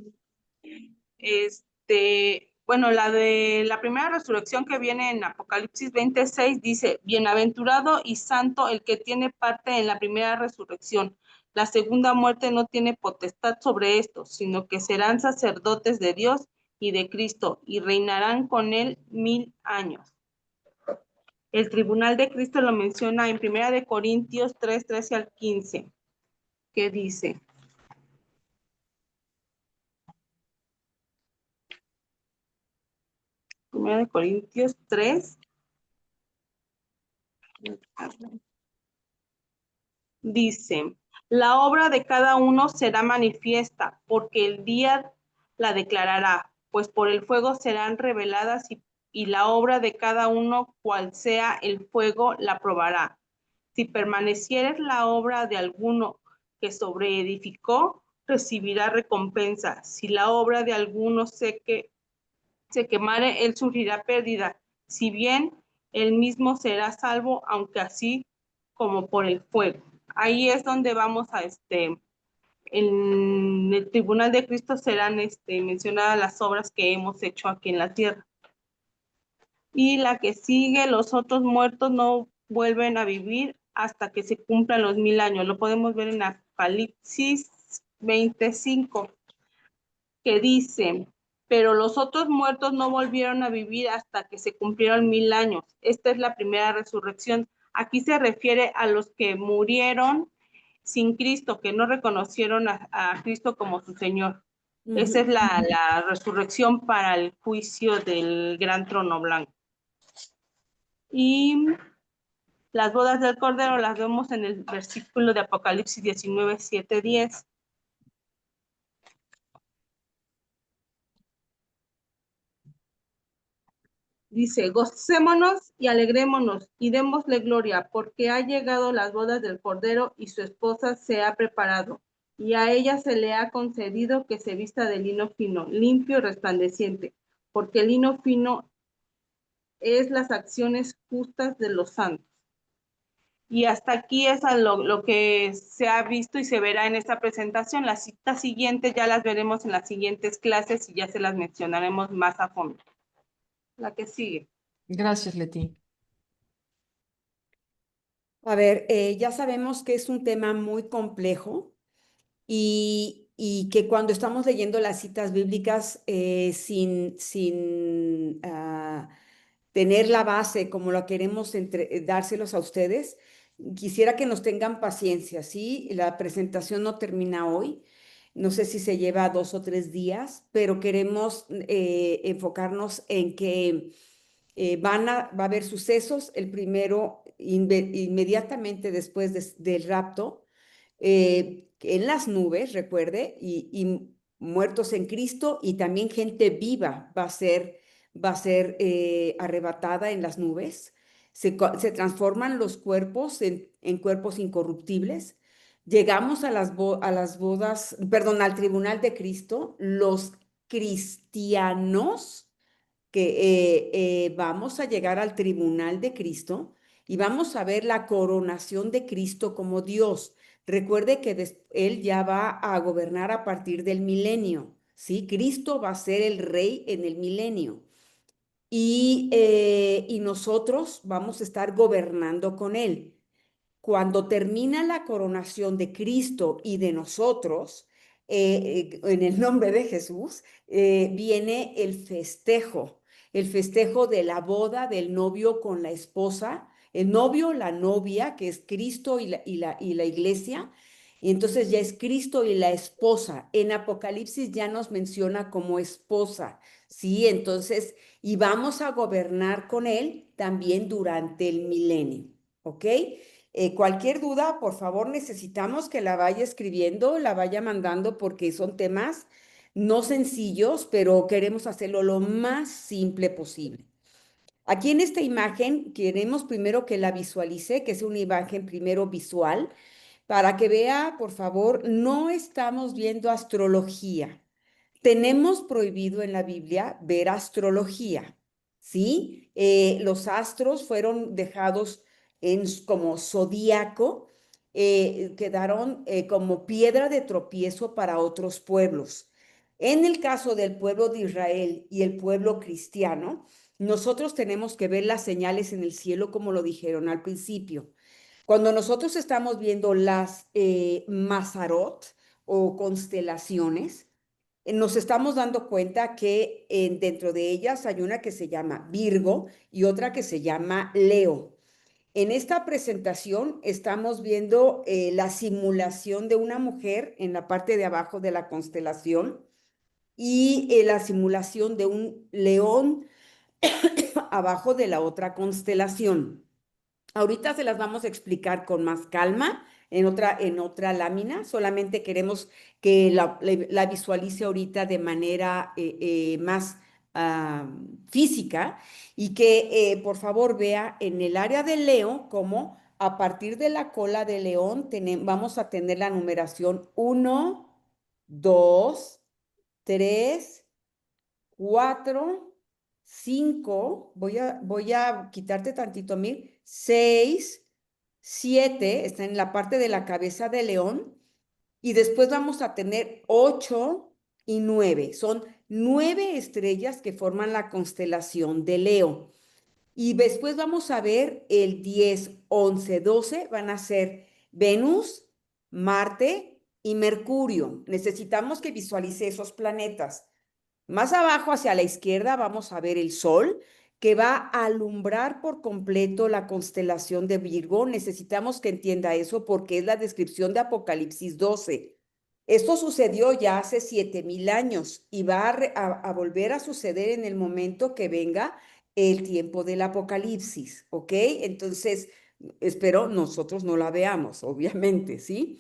Bueno, la de la primera resurrección que viene en Apocalipsis 26 dice, bienaventurado y santo el que tiene parte en la primera resurrección. La segunda muerte no tiene potestad sobre esto, sino que serán sacerdotes de Dios y de Cristo y reinarán con él 1000 años. El tribunal de Cristo lo menciona en Primera de Corintios 3, 13 al 15, que dice, Primera de Corintios 3, dice, la obra de cada uno será manifiesta, porque el día la declarará, pues por el fuego serán reveladas y la obra de cada uno, cual sea el fuego, la probará. Si permanecieres la obra de alguno que sobreedificó, recibirá recompensa. Si la obra de alguno se quemare, él sufrirá pérdida. Si bien él mismo será salvo, aunque así como por el fuego. Ahí es donde vamos a en el tribunal de Cristo serán mencionadas las obras que hemos hecho aquí en la tierra. Y la que sigue, los otros muertos no vuelven a vivir hasta que se cumplan los 1000 años. Lo podemos ver en Apocalipsis 25, que dice, pero los otros muertos no volvieron a vivir hasta que se cumplieron 1000 años. Esta es la primera resurrección. Aquí se refiere a los que murieron sin Cristo, que no reconocieron a Cristo como su Señor. Esa es Ujú. la resurrección para el juicio del gran trono blanco. Y las bodas del Cordero las vemos en el versículo de Apocalipsis 19, 7, 10. Dice, gocémonos y alegrémonos y démosle gloria, porque ha llegado las bodas del Cordero y su esposa se ha preparado, y a ella se le ha concedido que se vista de lino fino, limpio y resplandeciente, porque el lino fino es las acciones justas de los santos. Y hasta aquí es lo que se ha visto y se verá en esta presentación. Las citas siguientes ya las veremos en las siguientes clases y ya se las mencionaremos más a fondo. La que sigue. Gracias, Leti. A ver, ya sabemos que es un tema muy complejo y que cuando estamos leyendo las citas bíblicas sin tener la base como lo queremos dárselos a ustedes, quisiera que nos tengan paciencia, ¿sí? La presentación no termina hoy. No sé si se lleva 2 o 3 días, pero queremos enfocarnos en que va a haber sucesos. El primero, inmediatamente después del rapto, en las nubes, recuerde, y muertos en Cristo, y también gente viva va a ser arrebatada en las nubes. Se transforman los cuerpos en cuerpos incorruptibles. Llegamos a las bodas, perdón, al tribunal de Cristo. Los cristianos que vamos a llegar al tribunal de Cristo y vamos a ver la coronación de Cristo como Dios. Recuerde que Él ya va a gobernar a partir del milenio, ¿sí? Cristo va a ser el rey en el milenio y nosotros vamos a estar gobernando con Él. Cuando termina la coronación de Cristo y de nosotros, en el nombre de Jesús, viene el festejo de la boda del novio con la esposa, el novio, la novia, que es Cristo y la iglesia. Y entonces ya es Cristo y la esposa. En Apocalipsis ya nos menciona como esposa, ¿sí? Entonces, y vamos a gobernar con él también durante el milenio, ¿ok? Cualquier duda, por favor, necesitamos que la vaya escribiendo, la vaya mandando porque son temas no sencillos, pero queremos hacerlo lo más simple posible. Aquí en esta imagen queremos primero que la visualice, que es una imagen primero visual, para que vea, por favor, no estamos viendo astrología. Tenemos prohibido en la Biblia ver astrología, ¿sí? Los astros fueron dejados como zodíaco, quedaron como piedra de tropiezo para otros pueblos. En el caso del pueblo de Israel y el pueblo cristiano, nosotros tenemos que ver las señales en el cielo como lo dijeron al principio. Cuando nosotros estamos viendo las Mazarot o constelaciones, nos estamos dando cuenta que dentro de ellas hay una que se llama Virgo y otra que se llama Leo. En esta presentación estamos viendo la simulación de una mujer en la parte de abajo de la constelación y la simulación de un león abajo de la otra constelación. Ahorita se las vamos a explicar con más calma en otra lámina. Solamente queremos que la visualice ahorita de manera más física y que por favor vea en el área de Leo cómo a partir de la cola de león vamos a tener la numeración 1, 2, 3, 4, 5, voy a quitarte tantito, Mir, 6, 7, está en la parte de la cabeza de león, y después vamos a tener 8 y 9. Son 9 estrellas que forman la constelación de Leo. Y después vamos a ver el 10, 11, 12, van a ser Venus, Marte y Mercurio. Necesitamos que visualice esos planetas. Más abajo, hacia la izquierda, vamos a ver el Sol, que va a alumbrar por completo la constelación de Virgo. Necesitamos que entienda eso porque es la descripción de Apocalipsis 12. Esto sucedió ya hace 7,000 años y va a volver a suceder en el momento que venga el tiempo del Apocalipsis, ¿ok? Entonces, espero nosotros no la veamos, obviamente, ¿sí?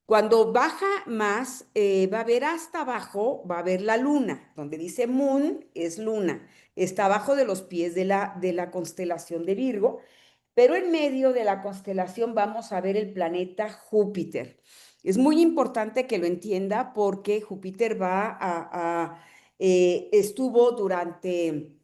Cuando baja más, va a ver hasta abajo, va a ver la luna, donde dice moon es luna, está abajo de los pies de la constelación de Virgo, pero en medio de la constelación vamos a ver el planeta Júpiter. Es muy importante que lo entienda porque Júpiter estuvo durante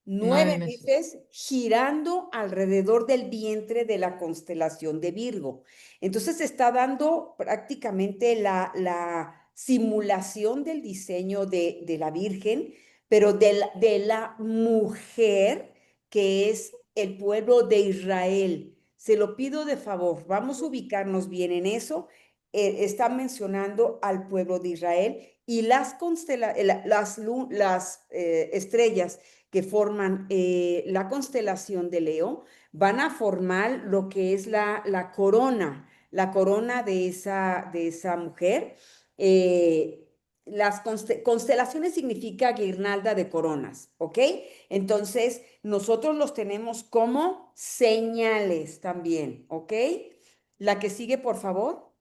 9 9 meses. meses girando alrededor del vientre de la constelación de Virgo. Entonces está dando prácticamente la simulación del diseño de la Virgen, pero de la mujer que es el pueblo de Israel. Se lo pido de favor, vamos a ubicarnos bien en eso. Está mencionando al pueblo de Israel y las estrellas que forman la constelación de Leo, van a formar lo que es la corona de esa mujer. Las constelaciones significa guirnalda de coronas, ¿ok? Entonces, nosotros los tenemos como señales también, ¿ok? La que sigue, por favor.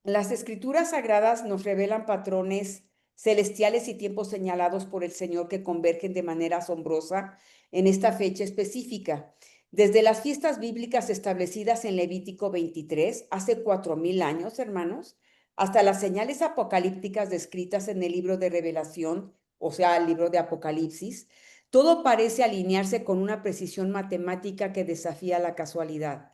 Las escrituras sagradas nos revelan patrones celestiales y tiempos señalados por el Señor que convergen de manera asombrosa en esta fecha específica. Desde las fiestas bíblicas establecidas en Levítico 23, hace 4,000 años, hermanos, hasta las señales apocalípticas descritas en el libro de Revelación, o sea, el libro de Apocalipsis, todo parece alinearse con una precisión matemática que desafía la casualidad.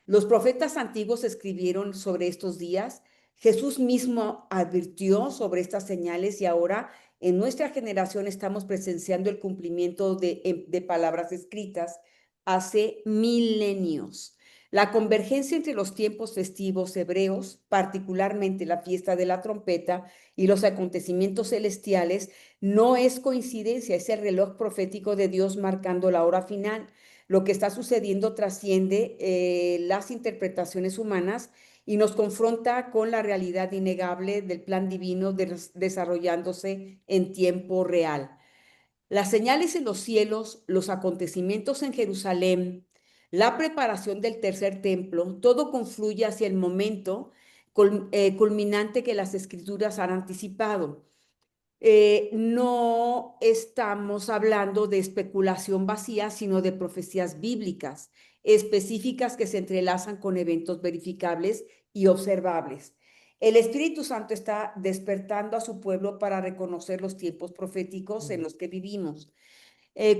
Los profetas antiguos escribieron sobre estos días. Jesús mismo advirtió sobre estas señales y ahora en nuestra generación estamos presenciando el cumplimiento de palabras escritas hace milenios. La convergencia entre los tiempos festivos hebreos, particularmente la fiesta de la trompeta y los acontecimientos celestiales, no es coincidencia, es el reloj profético de Dios marcando la hora final. Lo que está sucediendo trasciende las interpretaciones humanas y nos confronta con la realidad innegable del plan divino desarrollándose en tiempo real. Las señales en los cielos, los acontecimientos en Jerusalén, la preparación del tercer templo, todo confluye hacia el momento culminante que las escrituras han anticipado. No estamos hablando de especulación vacía, sino de profecías bíblicas específicas que se entrelazan con eventos verificables y observables. El Espíritu Santo está despertando a su pueblo para reconocer los tiempos proféticos en los que vivimos.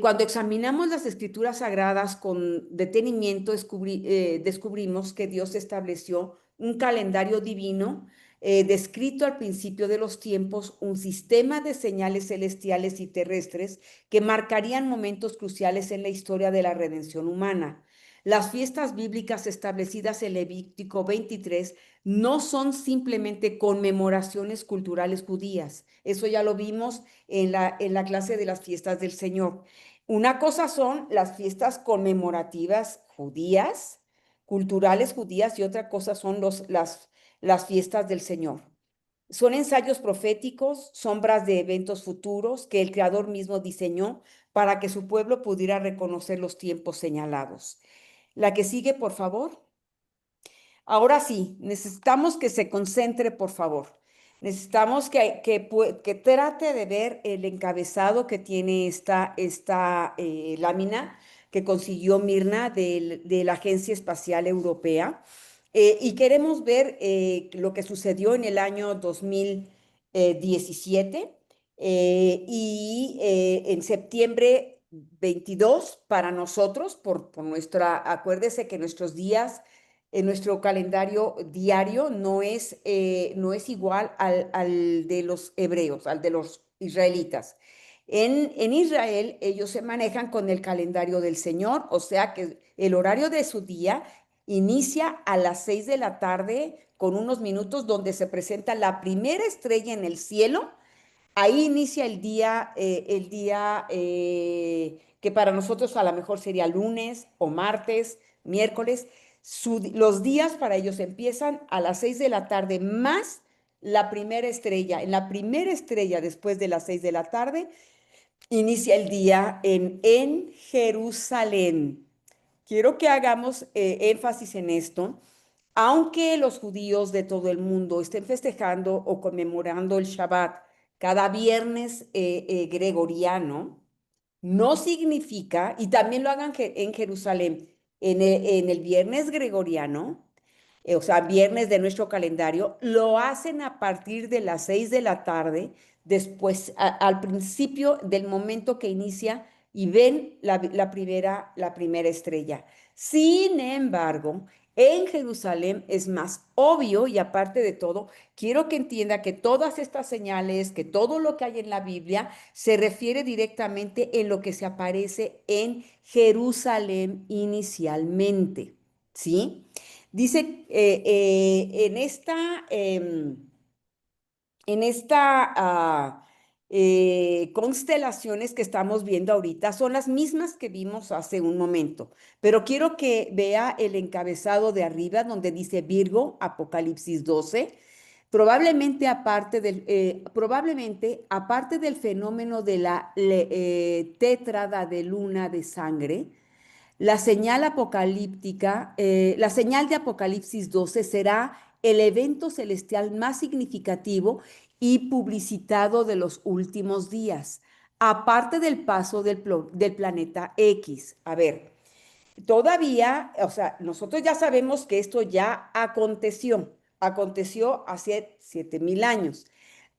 Cuando examinamos las escrituras sagradas con detenimiento, descubrimos que Dios estableció un calendario divino descrito al principio de los tiempos, un sistema de señales celestiales y terrestres que marcarían momentos cruciales en la historia de la redención humana. Las fiestas bíblicas establecidas en Levítico 23 no son simplemente conmemoraciones culturales judías. Eso ya lo vimos en la clase de las fiestas del Señor. Una cosa son las fiestas conmemorativas judías, culturales judías, y otra cosa son las fiestas del Señor. Son ensayos proféticos, sombras de eventos futuros que el Creador mismo diseñó para que su pueblo pudiera reconocer los tiempos señalados. La que sigue, por favor. Ahora sí, necesitamos que se concentre, por favor. Necesitamos que trate de ver el encabezado que tiene esta lámina que consiguió Mirna de la Agencia Espacial Europea. Y queremos ver lo que sucedió en el año 2017 en septiembre 22 para nosotros, por acuérdese que nuestros días en nuestro calendario diario no es igual al de los hebreos, al de los israelitas. En Israel ellos se manejan con el calendario del Señor, o sea que el horario de su día inicia a las 6 de la tarde con unos minutos donde se presenta la primera estrella en el cielo Ahí inicia el día, que para nosotros a lo mejor sería lunes o martes, miércoles. Los días para ellos empiezan a las 6 de la tarde más la primera estrella. En la primera estrella después de las 6 de la tarde inicia el día en Jerusalén. Quiero que hagamos énfasis en esto. Aunque los judíos de todo el mundo estén festejando o conmemorando el Shabbat cada viernes gregoriano, no significa, y también lo hagan en Jerusalén, en el viernes gregoriano, o sea, viernes de nuestro calendario, lo hacen a partir de las 6 de la tarde, después, al principio del momento que inicia y ven la primera estrella. Sin embargo, en Jerusalén es más obvio y aparte de todo, quiero que entienda que todas estas señales, que todo lo que hay en la Biblia se refiere directamente en lo que se aparece en Jerusalén inicialmente, ¿sí? Dice, en esta constelaciones que estamos viendo ahorita son las mismas que vimos hace un momento, pero quiero que vea el encabezado de arriba donde dice Virgo, Apocalipsis 12. Probablemente, aparte del fenómeno de la tétrada de luna de sangre, la señal apocalíptica, la señal de Apocalipsis 12 será el evento celestial más significativo y publicitado de los últimos días, aparte del paso del planeta X. A ver, todavía, o sea, nosotros ya sabemos que esto ya aconteció hace 7,000 años.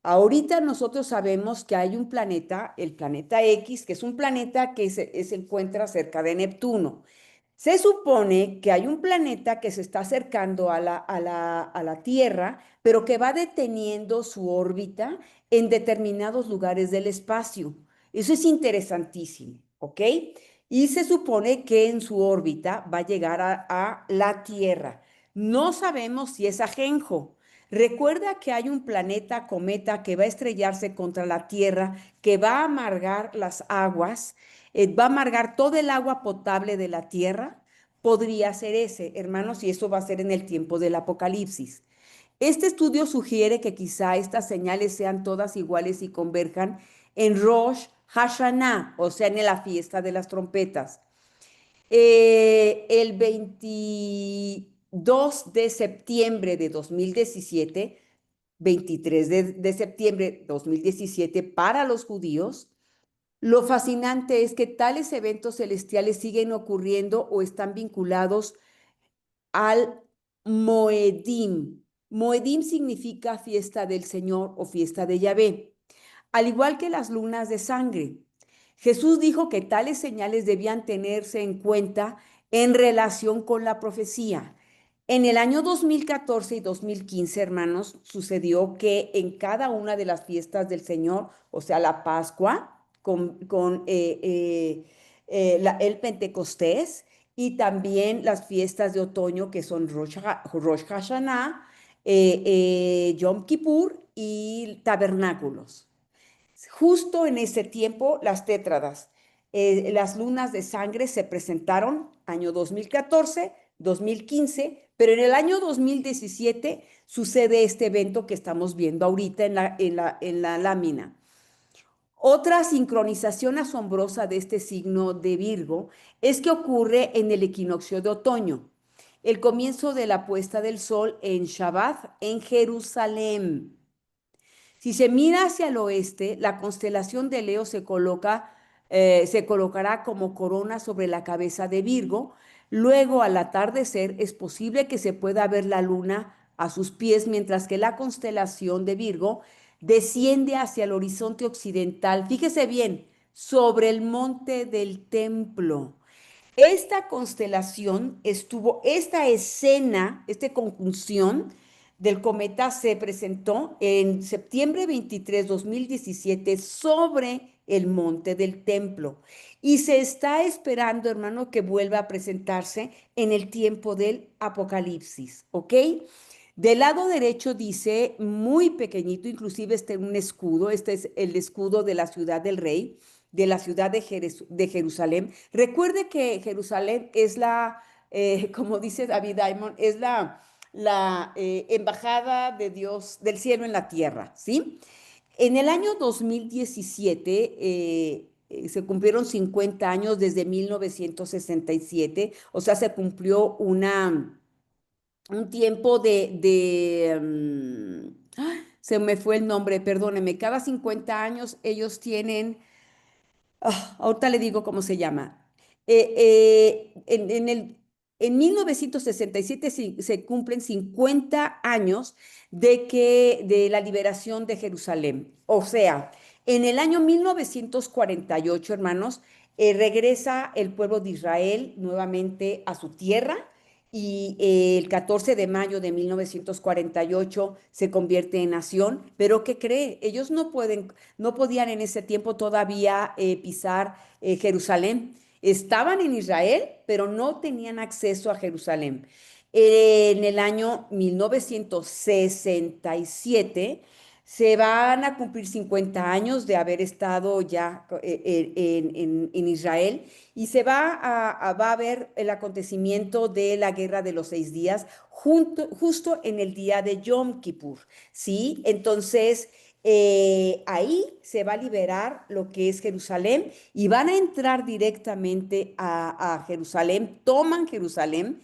Ahorita nosotros sabemos que hay un planeta, el planeta X, que es un planeta que se encuentra cerca de Neptuno. Se supone que hay un planeta que se está acercando a la Tierra, pero que va deteniendo su órbita en determinados lugares del espacio. Eso es interesantísimo, ¿ok? Y se supone que en su órbita va a llegar a la Tierra. No sabemos si es ajenjo. Recuerda que hay un planeta cometa que va a estrellarse contra la Tierra, que va a amargar las aguas, va a amargar todo el agua potable de la Tierra. Podría ser ese, hermanos, y eso va a ser en el tiempo del Apocalipsis. Este estudio sugiere que quizá estas señales sean todas iguales y converjan en Rosh Hashanah, o sea, en la fiesta de las trompetas. El 22 de septiembre de 2017, 23 de septiembre de 2017 para los judíos, lo fascinante es que tales eventos celestiales siguen ocurriendo o están vinculados al Moedim. Moedim significa fiesta del Señor o fiesta de Yahvé, al igual que las lunas de sangre. Jesús dijo que tales señales debían tenerse en cuenta en relación con la profecía. En el año 2014 y 2015, hermanos, sucedió que en cada una de las fiestas del Señor, o sea, la Pascua, el Pentecostés y también las fiestas de otoño que son Rosh Hashanah, Yom Kippur y tabernáculos. Justo en ese tiempo, las tétradas, las lunas de sangre se presentaron año 2014, 2015, pero en el año 2017 sucede este evento que estamos viendo ahorita en la lámina. Otra sincronización asombrosa de este signo de Virgo es que ocurre en el equinoccio de otoño, el comienzo de la puesta del sol en Shabbat en Jerusalén. Si se mira hacia el oeste, la constelación de Leo se colocará como corona sobre la cabeza de Virgo. Luego, al atardecer, es posible que se pueda ver la luna a sus pies, mientras que la constelación de Virgo desciende hacia el horizonte occidental. Fíjese bien, sobre el monte del templo. Esta constelación esta escena, esta conjunción del cometa se presentó en septiembre 23, 2017 sobre el monte del templo y se está esperando, hermano, que vuelva a presentarse en el tiempo del Apocalipsis, ¿ok? Del lado derecho dice, muy pequeñito, inclusive este un escudo, este es el escudo de la ciudad del rey, de la ciudad de Jerusalén. Recuerde que Jerusalén es la, como dice David Diamond, es la embajada de Dios del cielo en la tierra, ¿sí? En el año 2017 se cumplieron 50 años desde 1967, o sea, se cumplió un tiempo se me fue el nombre, perdóneme, cada 50 años ellos tienen, ahorita le digo cómo se llama. En 1967 se cumplen 50 años de la liberación de Jerusalén. O sea, en el año 1948, hermanos, regresa el pueblo de Israel nuevamente a su tierra y el 14 de mayo de 1948 se convierte en nación. Pero ¿qué cree? Ellos no podían en ese tiempo todavía pisar Jerusalén. Estaban en Israel, pero no tenían acceso a Jerusalén. En el año 1967 se van a cumplir 50 años de haber estado ya en Israel y va a haber el acontecimiento de la Guerra de los 6 días justo en el día de Yom Kippur, ¿sí? Entonces, ahí se va a liberar lo que es Jerusalén y van a entrar directamente a Jerusalén, toman Jerusalén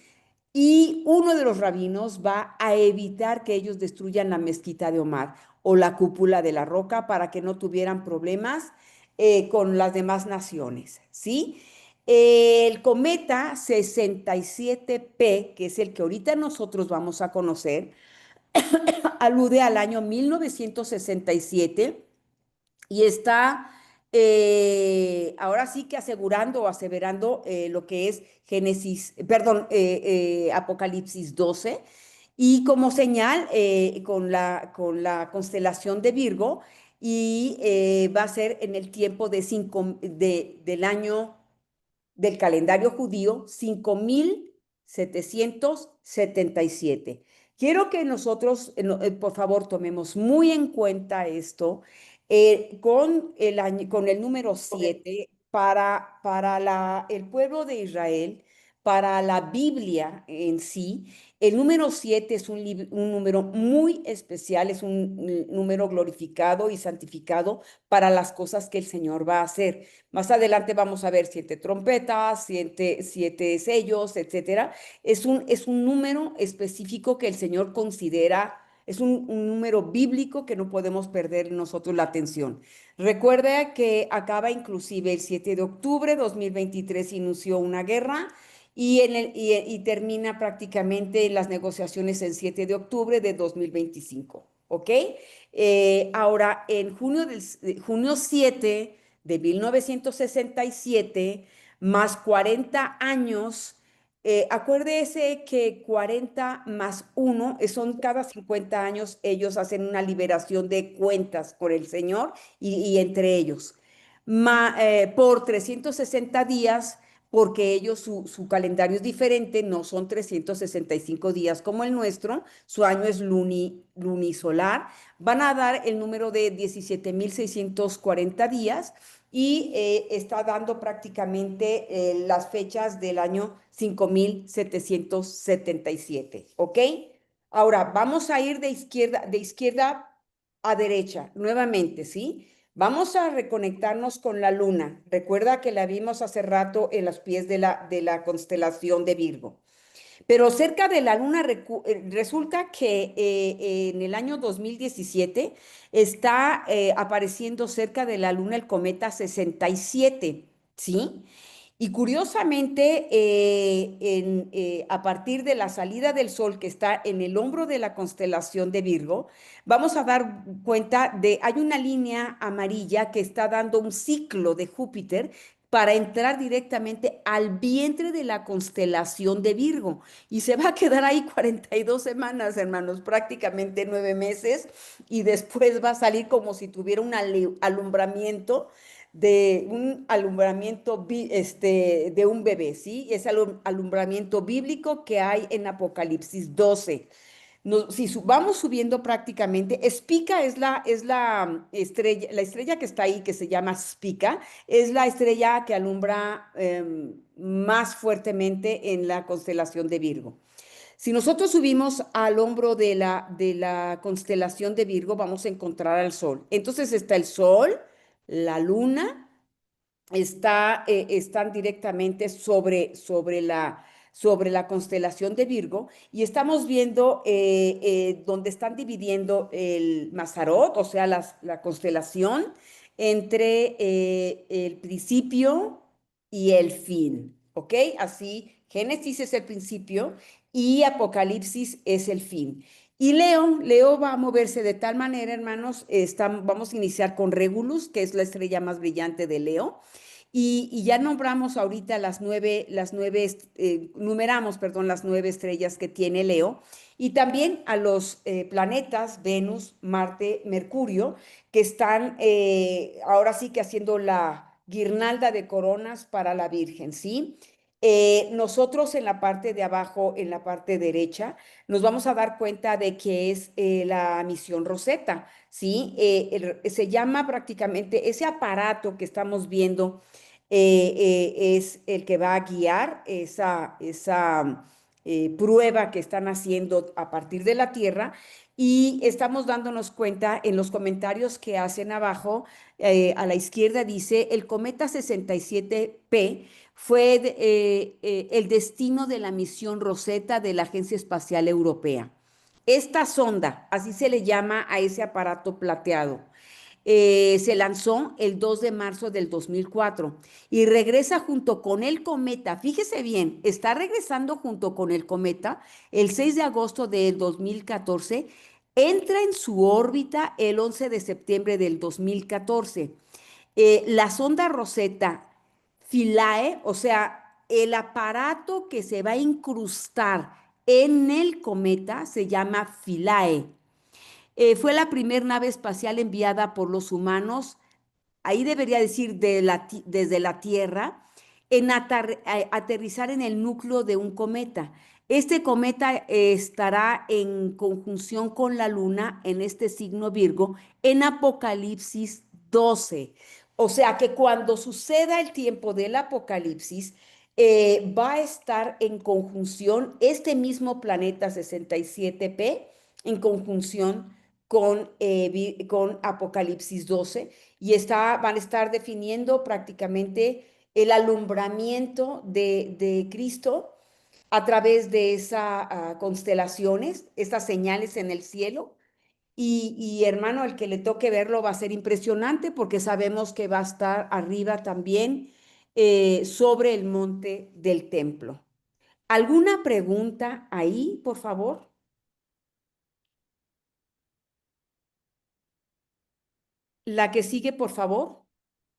y uno de los rabinos va a evitar que ellos destruyan la mezquita de Omar o la cúpula de la roca para que no tuvieran problemas con las demás naciones, ¿sí? El cometa 67P, que es el que ahorita nosotros vamos a conocer, alude al año 1967 y está ahora sí que asegurando o aseverando lo que es Apocalipsis 12, y como señal con la constelación de Virgo, y va a ser en el tiempo del año del calendario judío 5777. Quiero que nosotros, por favor, tomemos muy en cuenta esto con el número 7 para el pueblo de Israel, para la Biblia en sí. El número 7 es un número muy especial, es un número glorificado y santificado para las cosas que el Señor va a hacer. Más adelante vamos a ver 7 trompetas, siete sellos, etcétera. Es un número específico que el Señor considera, es un número bíblico que no podemos perder nosotros la atención. Recuerda que acaba inclusive el 7 de octubre de 2023, inició una guerra y termina prácticamente las negociaciones el 7 de octubre de 2025, ¿ok? Ahora, en junio 7 de 1967, más 40 años, acuérdese que 40 más 1 son cada 50 años, ellos hacen una liberación de cuentas por el Señor y entre ellos. Por 360 días, porque ellos su calendario es diferente, no son 365 días como el nuestro, su año es lunisolar, van a dar el número de 17,640 días y está dando prácticamente las fechas del año 5777, ¿ok? Ahora, vamos a ir de izquierda a derecha, nuevamente, ¿sí? Vamos a reconectarnos con la luna. Recuerda que la vimos hace rato en los pies de la constelación de Virgo. Pero cerca de la luna resulta que en el año 2017 está apareciendo cerca de la luna el cometa 67, ¿sí? Y curiosamente, a partir de la salida del Sol que está en el hombro de la constelación de Virgo, vamos a dar cuenta hay una línea amarilla que está dando un ciclo de Júpiter para entrar directamente al vientre de la constelación de Virgo. Y se va a quedar ahí 42 semanas, hermanos, prácticamente 9 meses, y después va a salir como si tuviera un alumbramiento de un bebé, ¿sí? Es el alumbramiento bíblico que hay en Apocalipsis 12. Si vamos subiendo prácticamente, Spica la estrella que está ahí, que se llama Spica, es la estrella que alumbra más fuertemente en la constelación de Virgo. Si nosotros subimos al hombro de la constelación de Virgo, vamos a encontrar al Sol. Entonces está el Sol, la Luna, están directamente sobre la constelación de Virgo y estamos viendo donde están dividiendo el Mazarot, o sea, la constelación, entre el principio y el fin, ¿ok? Así, Génesis es el principio y Apocalipsis es el fin. Y Leo va a moverse de tal manera, hermanos, vamos a iniciar con Regulus, que es la estrella más brillante de Leo. Y ya nombramos ahorita numeramos, perdón, las 9 estrellas que tiene Leo, y también a los planetas, Venus, Marte, Mercurio, que están ahora sí que haciendo la guirnalda de coronas para la Virgen, ¿sí? Nosotros en la parte de abajo, en la parte derecha, nos vamos a dar cuenta de que es la misión Rosetta, ¿sí? Se llama prácticamente ese aparato que estamos viendo es el que va a guiar esa prueba que están haciendo a partir de la Tierra y estamos dándonos cuenta en los comentarios que hacen abajo, a la izquierda dice, el cometa 67P fue el destino de la misión Rosetta de la Agencia Espacial Europea. Esta sonda, así se le llama a ese aparato plateado, se lanzó el 2 de marzo del 2004 y regresa junto con el cometa. Fíjese bien, está regresando junto con el cometa el 6 de agosto del 2014. Entra en su órbita el 11 de septiembre del 2014. La sonda Rosetta Philae, o sea, el aparato que se va a incrustar en el cometa se llama Philae. Fue la primera nave espacial enviada por los humanos, ahí debería decir desde la Tierra, en aterrizar en el núcleo de un cometa. Este cometa estará en conjunción con la Luna en este signo Virgo en Apocalipsis 12. O sea que cuando suceda el tiempo del Apocalipsis, va a estar en conjunción este mismo planeta 67P en conjunción con Apocalipsis 12 y van a estar definiendo prácticamente el alumbramiento de Cristo a través de esas constelaciones, estas señales en el cielo. Hermano, el que le toque verlo va a ser impresionante porque sabemos que va a estar arriba también sobre el monte del templo. ¿Alguna pregunta ahí, por favor? La que sigue, por favor.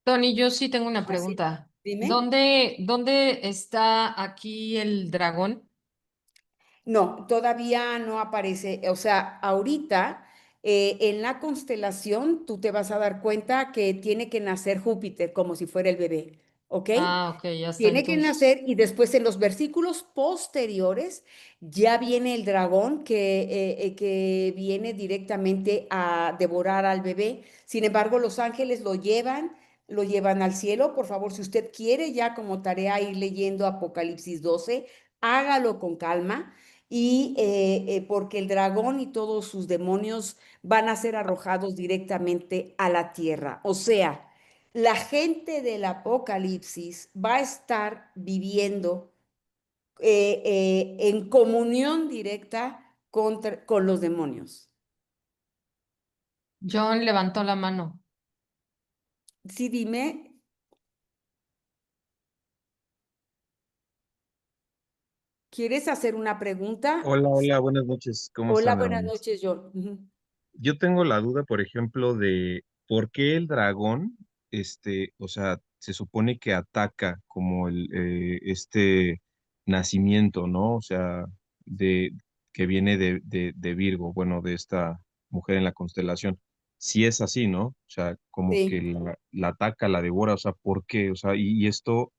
Tony, yo sí tengo una Así, pregunta. dime. ¿Dónde está aquí el dragón? No, todavía no aparece. O sea, ahorita en la constelación tú te vas a dar cuenta que tiene que nacer Júpiter como si fuera el bebé, ¿ok? Ah, ok, ya está Tiene que entonces. nacer y después en los versículos posteriores ya viene el dragón que viene directamente a devorar al bebé. Sin embargo, los ángeles lo llevan al cielo. Por favor, si usted quiere ya como tarea ir leyendo Apocalipsis 12, hágalo con calma porque el dragón y todos sus demonios van a ser arrojados directamente a la tierra. O sea, la gente del Apocalipsis va a estar viviendo en comunión directa con los demonios. John levantó la mano. Sí, dime, ¿quieres hacer una pregunta? Hola, hola, buenas noches. ¿Cómo Hola, están, buenas hermanos? noches, John. Ujú. Yo tengo la duda, por ejemplo, de por qué el dragón, o sea, se supone que ataca como este nacimiento, ¿no? O sea, de que viene de Virgo, bueno, de esta mujer en la constelación. Si es así, ¿no? O sea, como que Sí. la ataca, la devora, o sea, ¿por qué? O sea, y esto,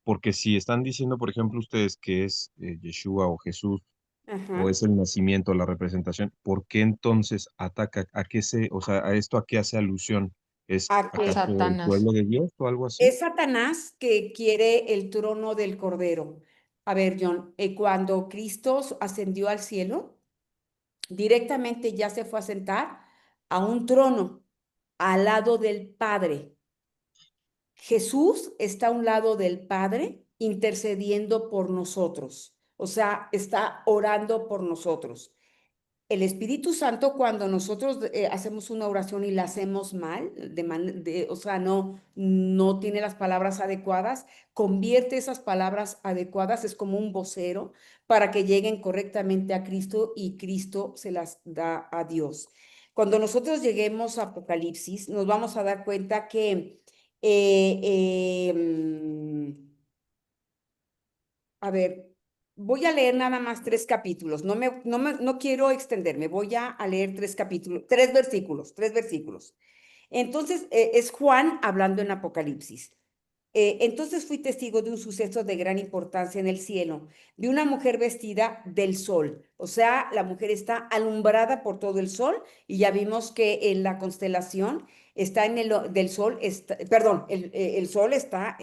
porque si están diciendo, por ejemplo, ustedes que es Yeshua o Jesús, Ajá. o es el nacimiento, la representación, ¿por qué entonces ataca? ¿A qué o sea, a esto a qué hace alusión? ¿Es A que acaso el Satanás. pueblo de Dios o algo así? es Satanás que quiere el trono del Cordero. A ver, John, cuando Cristo ascendió al cielo, directamente ya se fue a sentar a un trono al lado del Padre. Jesús está a un lado del Padre intercediendo por nosotros, o sea, está orando por nosotros. El Espíritu Santo, cuando nosotros hacemos una oración y la hacemos mal, o sea, no tiene las palabras adecuadas, convierte esas palabras adecuadas, es como un vocero para que lleguen correctamente a Cristo y Cristo se las da a Dios. Cuando nosotros lleguemos a Apocalipsis, nos vamos a dar cuenta que, eh, eh, mm, a ver, voy a leer nada más 3 capítulos. No quiero extenderme. Voy a leer 3 capítulos, 3 versículos, 3 versículos. Entonces, es Juan hablando en Apocalipsis. Entonces fui testigo de un suceso de gran importancia en el cielo, de una mujer vestida del sol. O sea, la mujer está alumbrada por todo el sol y ya vimos que en la constelación está en del sol, perdón, el sol está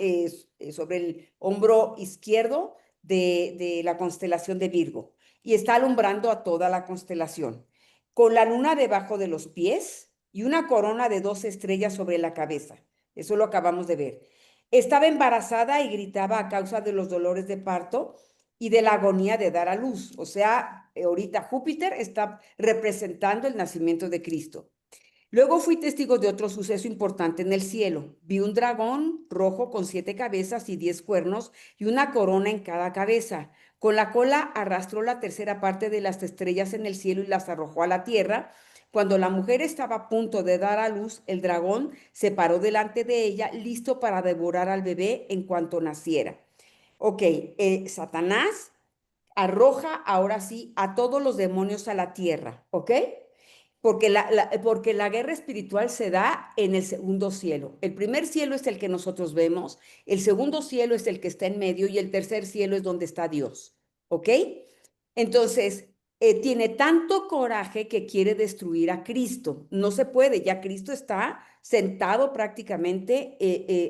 sobre el hombro izquierdo de la constelación de Virgo y está alumbrando a toda la constelación, con la luna debajo de los pies y una corona de 2 estrellas sobre la cabeza. Eso lo acabamos de ver. Estaba embarazada y gritaba a causa de los dolores de parto y de la agonía de dar a luz. O sea, ahorita Júpiter está representando el nacimiento de Cristo. Luego fui testigo de otro suceso importante en el cielo. Vi un dragón rojo con 7 cabezas y 10 cuernos y una corona en cada cabeza. Con la cola arrastró la tercera parte de las estrellas en el cielo y las arrojó a la tierra. Cuando la mujer estaba a punto de dar a luz, el dragón se paró delante de ella, listo para devorar al bebé en cuanto naciera. Ok, Satanás arroja ahora sí a todos los demonios a la tierra, ¿ok? Porque la guerra espiritual se da en el segundo cielo. El primer cielo es el que nosotros vemos, el segundo cielo es el que está en medio y el tercer cielo es donde está Dios, ¿ok? Entonces, tiene tanto coraje que quiere destruir a Cristo. No se puede, ya Cristo está sentado prácticamente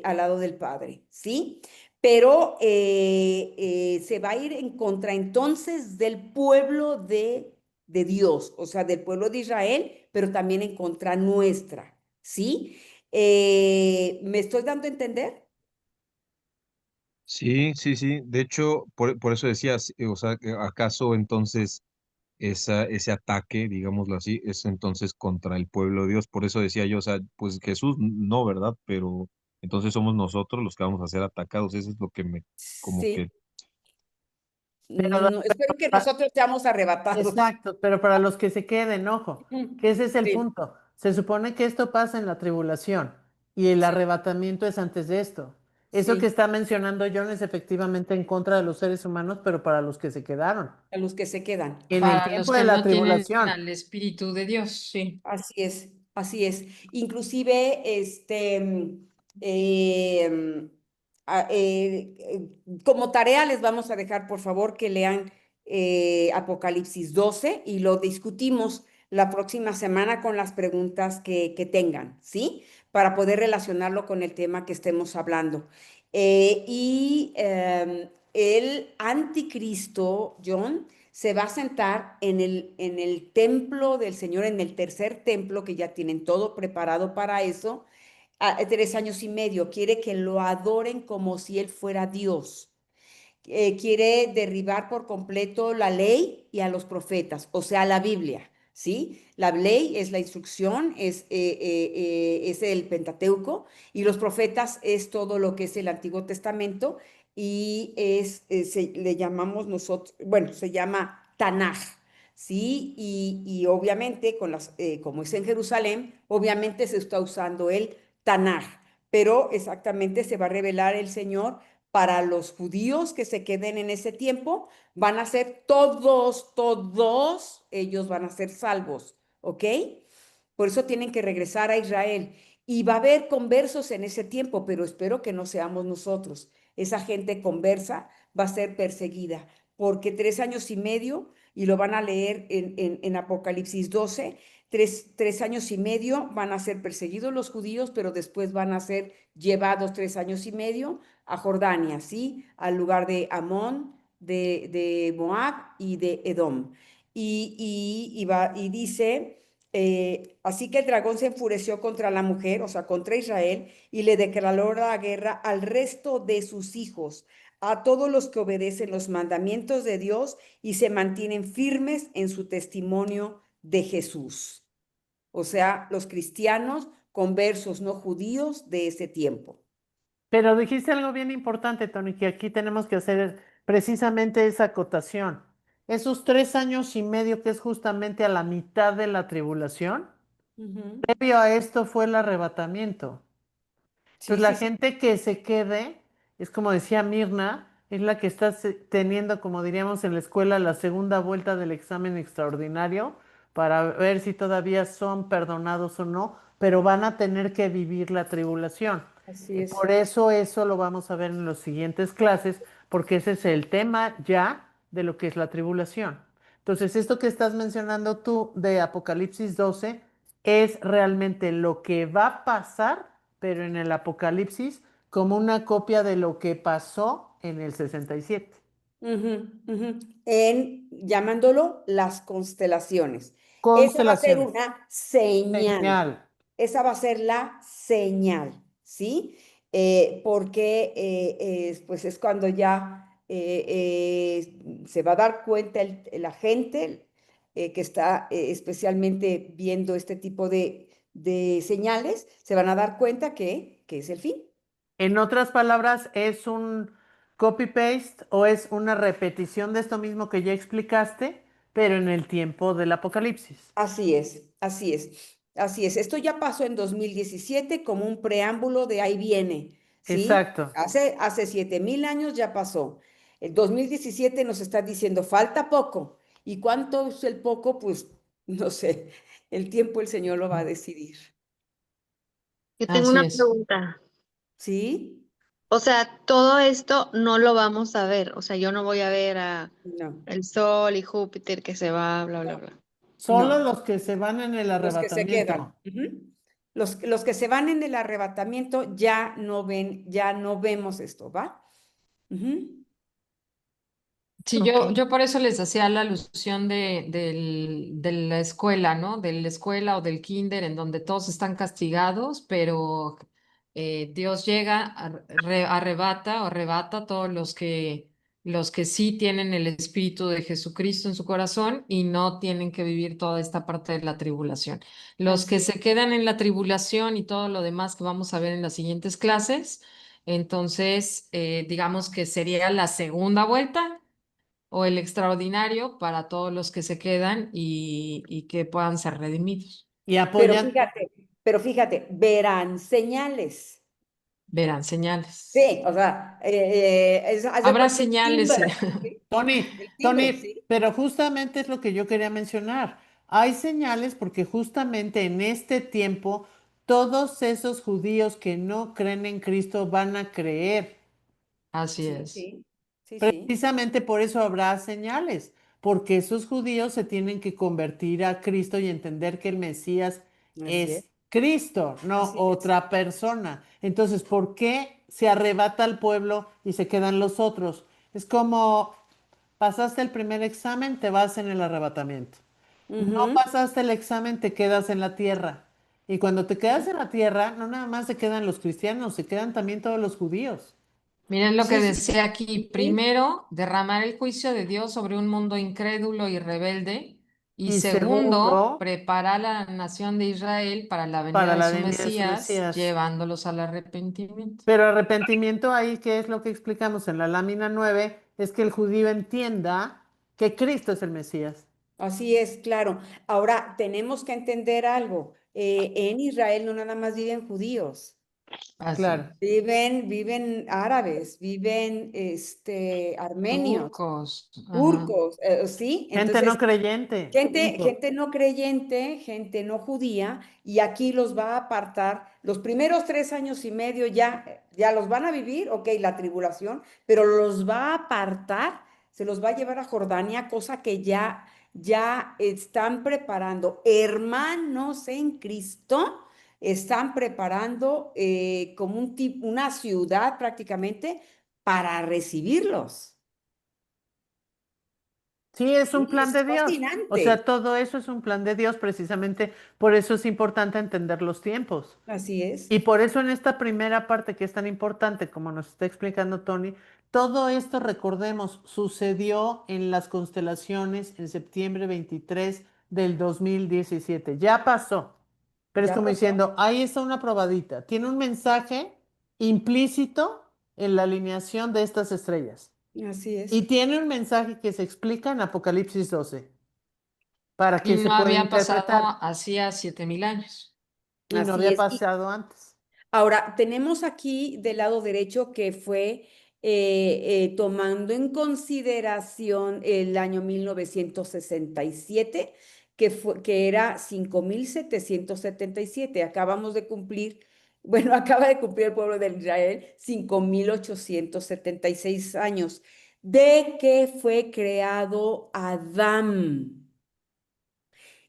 al lado del Padre, ¿sí? Pero se va a ir en contra entonces del pueblo de Dios, o sea, del pueblo de Israel, pero también en contra nuestra, ¿sí? ¿Me estoy dando a entender? Sí, sí, sí. De hecho, por eso decías, o sea, ¿acaso entonces ese ataque, digámoslo así, es entonces contra el pueblo de Dios? Por eso decía yo, o sea, pues Jesús no, ¿verdad? Pero entonces somos nosotros los que vamos a ser atacados. Eso es lo que como que, Sí. Pero No, espero que nosotros seamos arrebatados. exacto, pero para los que se queden, ojo, que ese es el Sí, punto. Se supone que esto pasa en la tribulación y el sí, arrebatamiento es antes de esto. Eso que sí, está mencionando John es efectivamente en contra de los seres humanos, pero para los que se quedaron. a los que se quedan. En el Para los tiempo de que la no tienen tribulación. al Espíritu de Dios, sí. Así es, así es. Inclusive, como tarea les vamos a dejar, por favor, que lean Apocalipsis 12 y lo discutimos la próxima semana con las preguntas que tengan, ¿sí? Para poder relacionarlo con el tema que estemos hablando. El anticristo, John, se va a sentar en el templo del Señor, en el tercer templo, que ya tienen todo preparado para eso, 3 años y medio. Quiere que lo adoren como si Él fuera Dios. Quiere derribar por completo la ley y a los profetas, o sea, la Biblia, ¿sí? La ley es la instrucción, es el Pentateuco, y los profetas es todo lo que es el Antiguo Testamento, y le llamamos nosotros, bueno, se llama Tanaj, ¿sí? Y obviamente, como es en Jerusalén, obviamente se está usando el Tanaj, pero exactamente se va a revelar el Señor para los judíos que se queden en ese tiempo, van a ser todos ellos van a ser salvos, ¿ok? Por eso tienen que regresar a Israel. Y va a haber conversos en ese tiempo, pero espero que no seamos nosotros. Esa gente conversa va a ser perseguida. porque 3 años y medio, y lo van a leer en Apocalipsis 12, 3 años y medio van a ser perseguidos los judíos, pero después van a ser llevados 3 años y medio a Jordania, ¿sí? Al lugar de Amón, de Moab y de Edom. Y dice, así que el dragón se enfureció contra la mujer, o sea, contra Israel, y le declaró la guerra al resto de sus hijos, a todos los que obedecen los mandamientos de Dios y se mantienen firmes en su testimonio de Jesús. O sea, los cristianos conversos no judíos de ese tiempo. Pero dijiste algo bien importante, Tony, que aquí tenemos que hacer precisamente esa acotación. Esos 3 años y medio, que es justamente a la mitad de la tribulación, Ujú. previo a esto fue el arrebatamiento. Sí, Entonces la sí, sí. gente que se quede, es como decía Mirna, es la que está teniendo, como diríamos en la escuela, la segunda vuelta del examen extraordinario para ver si todavía son perdonados o no, pero van a tener que vivir la tribulación. Así es. Por eso lo vamos a ver en las siguientes clases, porque ese es el tema ya de lo que es la tribulación. Entonces, esto que estás mencionando tú de Apocalipsis 12 es realmente lo que va a pasar, pero en el Apocalipsis como una copia de lo que pasó en el 67. Ujú, ujú. Llamándolo las constelaciones. Esa va a ser Constelaciones. una señal. Señal. Esa va a ser la señal, ¿sí? Porque pues es cuando ya se va a dar cuenta la gente que está especialmente viendo este tipo de señales, se van a dar cuenta que es el fin. En otras palabras, ¿es un copy-paste o es una repetición de esto mismo que ya explicaste, pero en el tiempo del Apocalipsis? Así es, así es, así es. Esto ya pasó en 2017 como un preámbulo de ahí viene, ¿sí? Exacto. Hace 7.000 años ya pasó. El 2017 nos está diciendo, falta poco. ¿Y cuánto es el poco? Pues no sé, el tiempo el Señor lo va a decidir. Yo tengo Así una es. pregunta. ¿Sí? O sea, todo esto no lo vamos a ver. O sea, yo no voy a ver a No, el Sol y Júpiter que se va, bla, bla, no, bla. Solo no. los que se van en el Los que se quedan. arrebatamiento. Ujú. Los que se van en el arrebatamiento ya no ven, ya no vemos esto, ¿va? Ujú. Sí, Ok. yo por eso les hacía la alusión de la escuela, ¿no? De la escuela o del kinder, en donde todos están castigados, pero Dios llega, arrebata o arrebata a todos los que sí tienen el Espíritu de Jesucristo en su corazón y no tienen que vivir toda esta parte de la tribulación. Los que Así es. se quedan en la tribulación y todo lo demás que vamos a ver en las siguientes clases, entonces digamos que sería la segunda vuelta o el extraordinario para todos los que se quedan y que puedan ser redimidos. Y Pero apoyan. fíjate, pero fíjate, verán señales. Verán señales. Sí, o sea, haz de Habrá cuenta el señales. timbre, ¿sí? El timbre, Tony, ¿sí? pero justamente es lo que yo quería mencionar. Hay señales porque justamente en este tiempo todos esos judíos que no creen en Cristo van a creer. Así Sí, es. sí, sí, sí. Precisamente por eso habrá señales, porque esos judíos se tienen que convertir a Cristo y entender que el Mesías Así es, es Cristo, no así es. otra persona. Entonces, ¿por qué se arrebata al pueblo y se quedan los otros? Es como pasaste el primer examen, te vas en el arrebatamiento. No Ujú. pasaste el examen, te quedas en la tierra. Y cuando te quedas en la tierra, no nada más se quedan los cristianos, se quedan también todos los judíos. Miren lo que Sí, sí, decía aquí. sí. Primero, derramar el juicio de Dios sobre un mundo incrédulo y rebelde. Y Y segundo, segundo, preparar a la nación de Israel para la venida para de la su venida de su Mesías, Mesías. llevándolos al arrepentimiento. Pero arrepentimiento ahí, ¿qué es lo que explicamos en la lámina 9? Es que el judío entienda que Cristo es el Mesías. Así es, claro. Ahora, tenemos que entender algo. En Israel no nada más viven judíos, Así Claro. es. viven árabes, viven armenios, Turcos. Ajá. turcos, ¿sí? Gente no Entonces, creyente. gente, Punto. gente no creyente, gente no judía, y aquí los va a apartar. Los primeros 3 años y medio ya los van a vivir, ok, la tribulación, pero los va a apartar se los va a llevar a Jordania, cosa que ya están preparando. Hermanos en Cristo, están preparando como una ciudad prácticamente para recibirlos. Sí, es un Sí, plan es de Dios. O sea, fascinante. todo eso es un plan de Dios, precisamente por eso es importante entender los tiempos. Así es. Y por eso en esta primera parte que es tan importante, como nos está explicando Tony, todo esto, recordemos, sucedió en las constelaciones en septiembre 23 del 2017. Ya pasó. Pero es Ya como pasó. diciendo, ahí está una probadita. Tiene un mensaje implícito en la alineación de estas estrellas. Así Y es. tiene un mensaje que se explica en Apocalipsis 12 para Y que se no pueda había pasado interpretar. hacía 7000 años. Y no Así había es. pasado antes. Ahora, tenemos aquí del lado derecho que fue tomando en consideración el año 1967, que era 5777. Acabamos de cumplir, bueno, acaba de cumplir el pueblo de Israel 5876 años de que fue creado Adán.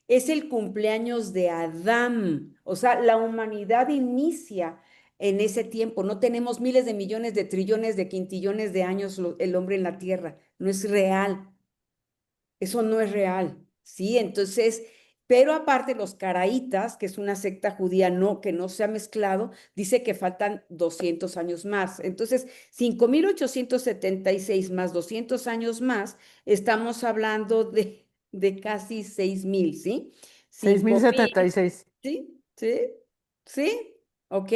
Es el cumpleaños de Adán. O sea, la humanidad inicia en ese tiempo. No tenemos miles de millones de trillones de quintillones de años el hombre en la tierra. No es real. Eso no es real. ¿Sí? Entonces, pero aparte los caraítas, que es una secta judía que no se ha mezclado, dice que faltan 200 años más. Entonces, 5876 más 200 años más, estamos hablando de casi 6000, ¿sí? 5000, 6076. ¿sí? ¿Sí? ¿Sí? ¿Ok?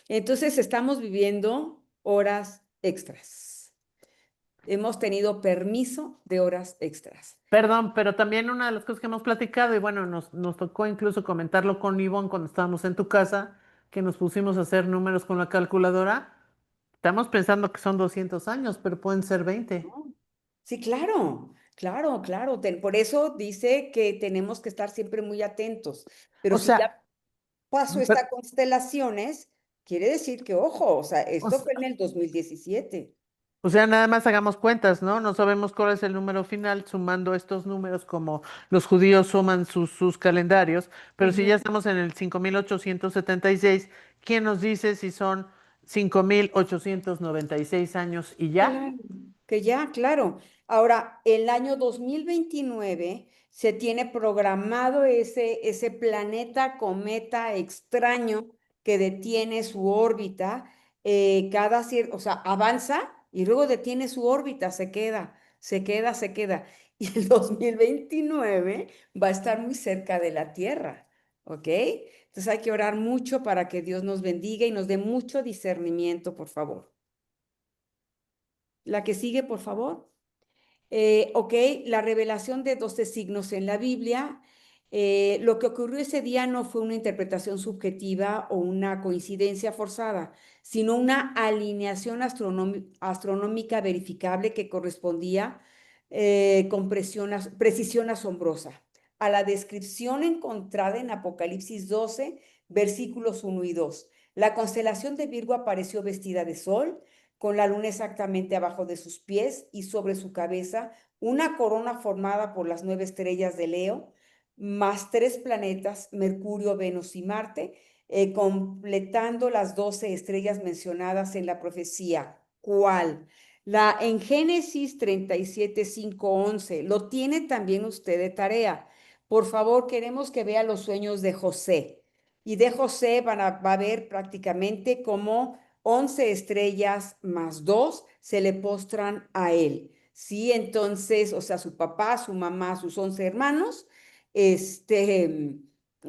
Entonces, estamos viviendo horas extras. Hemos tenido permiso de horas extras. Perdón, pero también una de las cosas que hemos platicado, y bueno, nos tocó incluso comentarlo con Ivonne cuando estábamos en tu casa, que nos pusimos a hacer números con la calculadora. Estamos pensando que son 200 años, pero pueden ser 20. ¿No? Sí, claro, claro, claro. Por eso dice que tenemos que estar siempre muy atentos. Pero O si ya sea, pasó pero- esta constelaciones, quiere decir que, ojo, o sea, o esto s- fue en el 2017. o sea, nada más hagamos cuentas, ¿no? No sabemos cuál es el número final, sumando estos números como los judíos suman sus calendarios, pero si ya Ujú. estamos en el 5876, ¿quién nos dice si son 5896 años y ya? Claro, que ya, claro. Ahora, el año 2029 se tiene programado ese planeta cometa extraño que detiene su órbita o sea, avanza y luego detiene su órbita, se queda, se queda, se queda. Y el 2029 va a estar muy cerca de la Tierra, ¿ok? Entonces hay que orar mucho para que Dios nos bendiga y nos dé mucho discernimiento, por favor. La que sigue, por favor. Ok, la revelación de 12 signos en la Biblia. Lo que ocurrió ese día no fue una interpretación subjetiva o una coincidencia forzada, sino una alineación astronómica verificable que correspondía con precisión asombrosa a la descripción encontrada en Apocalipsis 12, versículos 1 y 2. La constelación de Virgo apareció vestida de sol, con la luna exactamente abajo de sus pies y sobre su cabeza una corona formada por las 9 estrellas de Leo, más 3 planetas, Mercurio, Venus y Marte, completando las 12 estrellas mencionadas en la profecía. ¿Cuál? En Génesis 37, 5, 11. Lo tiene también usted de tarea. Por favor, queremos que vea los sueños de José. Y de José va a ver prácticamente cómo 11 estrellas más 2 se le postran a él. Sí, entonces, o sea, su papá, su mamá, sus 11 hermanos,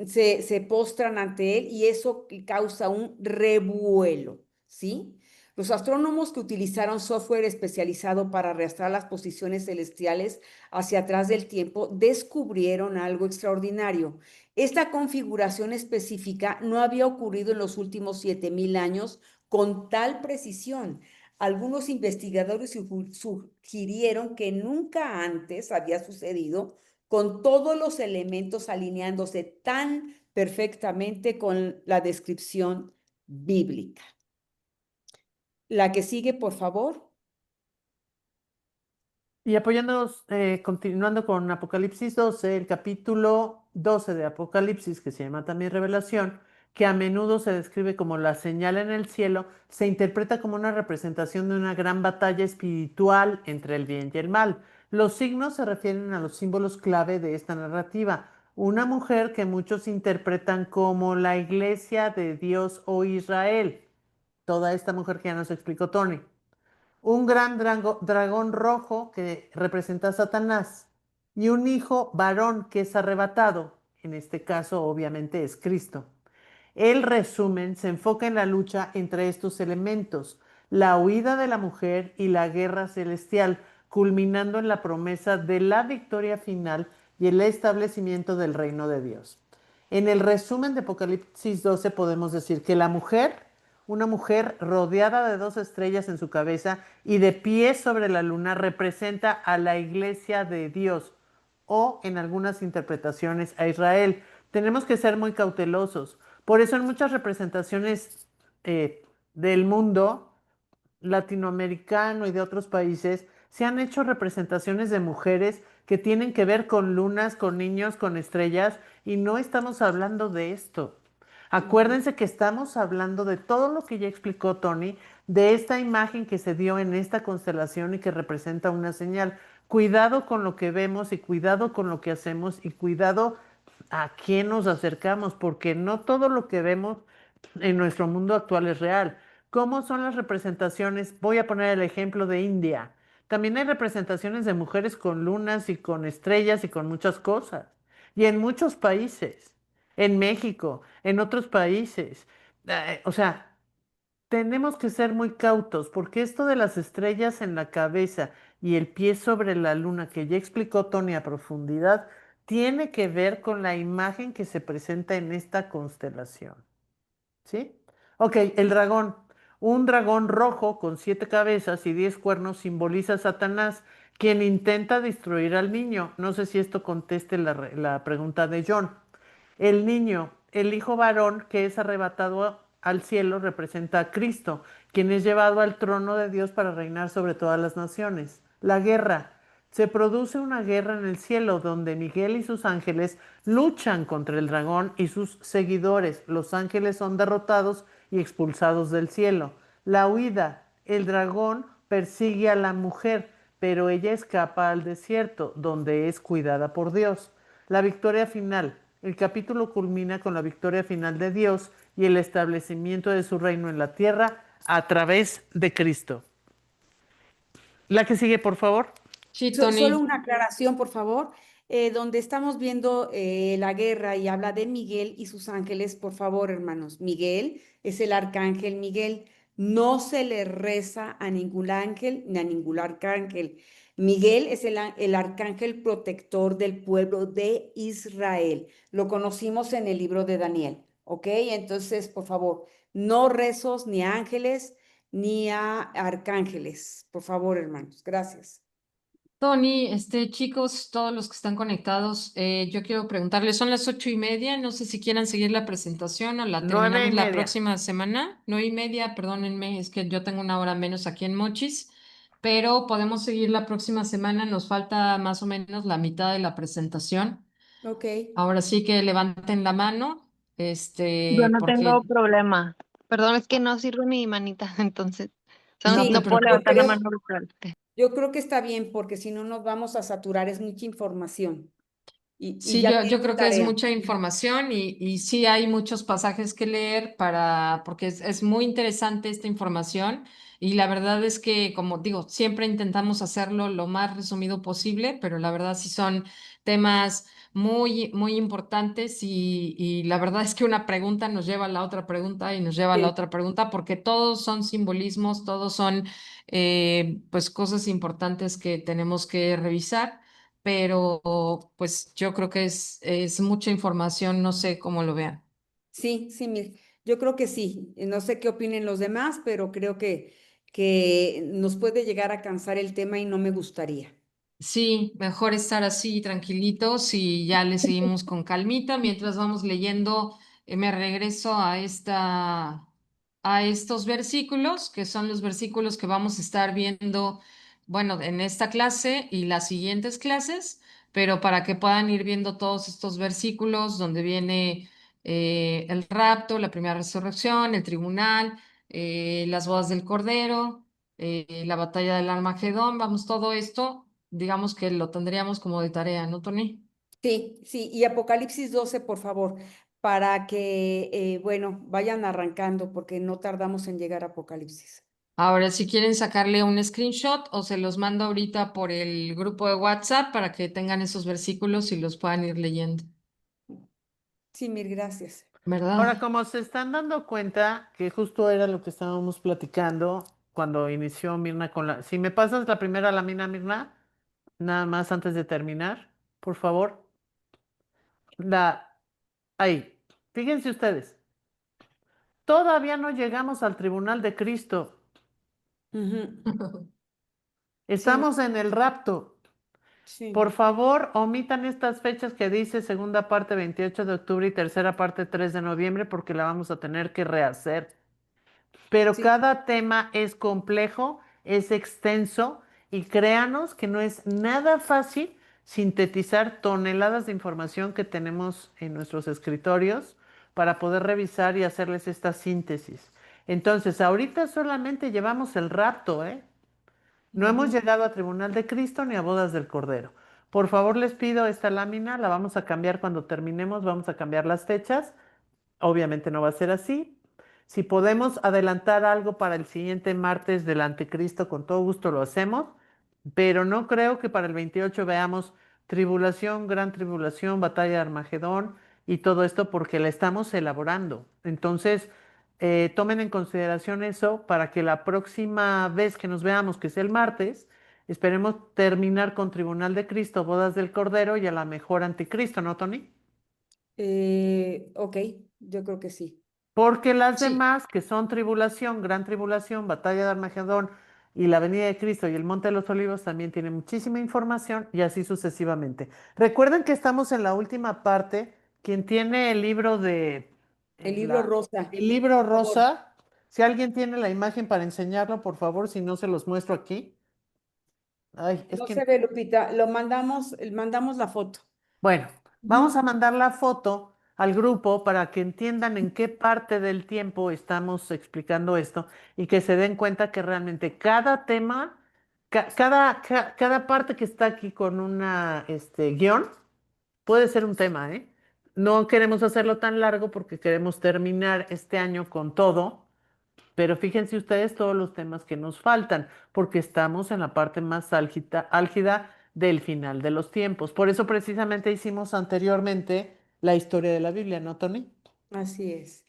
se postran ante él y eso causa un revuelo, ¿sí? Los astrónomos que utilizaron software especializado para arrastrar las posiciones celestiales hacia atrás del tiempo descubrieron algo extraordinario. Esta configuración específica no había ocurrido en los últimos 7000 años con tal precisión. Algunos investigadores sugirieron que nunca antes había sucedido con todos los elementos alineándose tan perfectamente con la descripción bíblica. La que sigue, por favor. Y apoyándonos, continuando con Apocalipsis 12, el capítulo 12 de Apocalipsis, que se llama también Revelación, que a menudo se describe como la señal en el cielo, se interpreta como una representación de una gran batalla espiritual entre el bien y el mal. Los signos se refieren a los símbolos clave de esta narrativa. Una mujer que muchos interpretan como la iglesia de Dios o Israel. Toda esta mujer que ya nos explicó Tony. Un gran dragón rojo que representa a Satanás y un hijo varón que es arrebatado. En este caso, obviamente, es Cristo. El resumen se enfoca en la lucha entre estos elementos, la huida de la mujer y la guerra celestial, culminando en la promesa de la victoria final y el establecimiento del reino de Dios. En el resumen de Apocalipsis 12 podemos decir que la mujer, una mujer rodeada de dos estrellas en su cabeza y de pie sobre la luna, representa a la iglesia de Dios o en algunas interpretaciones a Israel. Tenemos que ser muy cautelosos. Por eso en muchas representaciones del mundo latinoamericano y de otros países se han hecho representaciones de mujeres que tienen que ver con lunas, con niños, con estrellas, y no estamos hablando de esto. Acuérdense que estamos hablando de todo lo que ya explicó Tony, de esta imagen que se dio en esta constelación y que representa una señal. Cuidado con lo que vemos y cuidado con lo que hacemos y cuidado a quién nos acercamos, porque no todo lo que vemos en nuestro mundo actual es real. ¿Cómo son las representaciones? Voy a poner el ejemplo de India. También hay representaciones de mujeres con lunas y con estrellas y con muchas cosas. Y en muchos países, en México, en otros países. O sea, tenemos que ser muy cautos porque esto de las estrellas en la cabeza y el pie sobre la luna, que ya explicó Tony a profundidad, tiene que ver con la imagen que se presenta en esta constelación. ¿Sí? Ok, el dragón. Un dragón rojo con 7 cabezas y 10 cuernos simboliza a Satanás, quien intenta destruir al niño. No sé si esto conteste la pregunta de John. El niño, el hijo varón que es arrebatado al cielo, representa a Cristo, quien es llevado al trono de Dios para reinar sobre todas las naciones. La guerra. Se produce una guerra en el cielo donde Miguel y sus ángeles luchan contra el dragón y sus seguidores. Los ángeles son derrotados y expulsados del cielo. La huida. El dragón persigue a la mujer, pero ella escapa al desierto, donde es cuidada por Dios. La victoria final. El capítulo culmina con la victoria final de Dios y el establecimiento de su reino en la tierra a través de Cristo. La que sigue, por favor. Sí, Solo Tony. una aclaración, por favor. Donde estamos viendo la guerra y habla de Miguel y sus ángeles, por favor, hermanos. Miguel es el arcángel Miguel. No se le reza a ningún ángel ni a ningún arcángel. Miguel es el arcángel protector del pueblo de Israel. Lo conocimos en el libro de Daniel, ¿ok? Entonces, por favor, no rezos ni a ángeles ni a arcángeles. Por favor, hermanos. Gracias. Tony, chicos, todos los que están conectados, yo quiero preguntarles, son las 8:30, no sé si quieran seguir la presentación o la 9:30. terminamos la próxima semana. 9:30, perdónenme, es que yo tengo una hora menos aquí en Mochis, pero podemos seguir la próxima semana, nos falta más o menos la mitad de la presentación. Ok. Ahora sí que levanten la mano, Yo no tengo porque problema. Perdón, es que no sirve mi manita, entonces. O sea, no te no Sí, puedo yo levantar la preocupes. creo, mano virtual. yo creo que está bien porque si no nos vamos a saturar, es mucha información y Sí, ya yo tienen creo que es tarea. mucha información y sí hay muchos pasajes que leer porque es muy interesante esta información y la verdad es que, como digo, siempre intentamos hacerlo lo más resumido posible, pero la verdad sí son temas muy, muy importantes y la verdad es que una pregunta nos lleva a la otra pregunta y nos lleva a la Sí, otra pregunta porque todos son simbolismos, todos son pues cosas importantes que tenemos que revisar, pero pues yo creo que es mucha información, no sé cómo lo vean. sí, sí, yo creo que sí. No sé qué opinen los demás, pero creo que nos puede llegar a cansar el tema y no me gustaría. Sí, mejor estar así tranquilitos y ya le seguimos con calmita mientras vamos leyendo. Me regreso a estos versículos, que son los versículos que vamos a estar viendo bueno, en esta clase y las siguientes clases, pero para que puedan ir viendo todos estos versículos donde viene el rapto, la primera resurrección, el tribunal, las bodas del Cordero, la batalla del Armagedón, vamos, todo esto, digamos que lo tendríamos como de tarea, ¿no, Tony? Sí, sí, y Apocalipsis 12, por favor, para que, bueno, vayan arrancando, porque no tardamos en llegar a Apocalipsis. Ahora, si quieren sacarle un screenshot o se los mando ahorita por el grupo de WhatsApp para que tengan esos versículos y los puedan ir leyendo, Sí, mil gracias. Ahora, ¿verdad? como se están dando cuenta, que justo era lo que estábamos platicando cuando inició Mirna con la... Si me pasas la primera lámina, Mirna, nada más antes de terminar, por favor. Ahí. Fíjense ustedes. Todavía no llegamos al tribunal de Cristo. Ujú. Sí, Estamos en el rapto. sí, Por favor, omitan estas fechas que dice segunda parte 28 de octubre y tercera parte 3 de noviembre porque la vamos a tener que rehacer. Pero sí. cada tema es complejo, es extenso y créanos que no es nada fácil sintetizar toneladas de información que tenemos en nuestros escritorios para poder revisar y hacerles esta síntesis. Entonces, ahorita solamente llevamos el rapto, ¿eh? No hemos Ujú. llegado a Tribunal de Cristo ni a Bodas del Cordero. Por favor, les pido esta lámina, la vamos a cambiar cuando terminemos, vamos a cambiar las fechas. Obviamente no va a ser así. Si podemos adelantar algo para el siguiente martes del Anticristo, con todo gusto lo hacemos, pero no creo que para el 28 veamos tribulación, gran tribulación, batalla de Armagedón y todo esto porque la estamos elaborando. Entonces, tomen en consideración eso para que la próxima vez que nos veamos, que es el martes, esperemos terminar con Tribunal de Cristo, Bodas del Cordero y a la mejor Anticristo, ¿no, Tony? Ok, yo creo que sí. Porque las Sí, demás, que son tribulación, gran tribulación, batalla de Armagedón y la venida de Cristo y el Monte de los Olivos, también tienen muchísima información y así sucesivamente. Recuerden que estamos en la última parte. Quien tiene el libro El libro rosa, el libro por favor. rosa, si alguien tiene la imagen para enseñarlo, por favor, si no se los muestro aquí. Ay, es No que se ve, Lupita, lo mandamos la foto. bueno, vamos a Ujú. mandar la foto al grupo para que entiendan en qué parte del tiempo estamos explicando esto y que se den cuenta que realmente cada tema, cada parte que está aquí con una guión puede ser un tema, ¿eh? No queremos hacerlo tan largo porque queremos terminar este año con todo, pero fíjense ustedes todos los temas que nos faltan, porque estamos en la parte más álgida del final de los tiempos. Por eso precisamente hicimos anteriormente la historia de la Biblia, ¿no, Tony? Así es.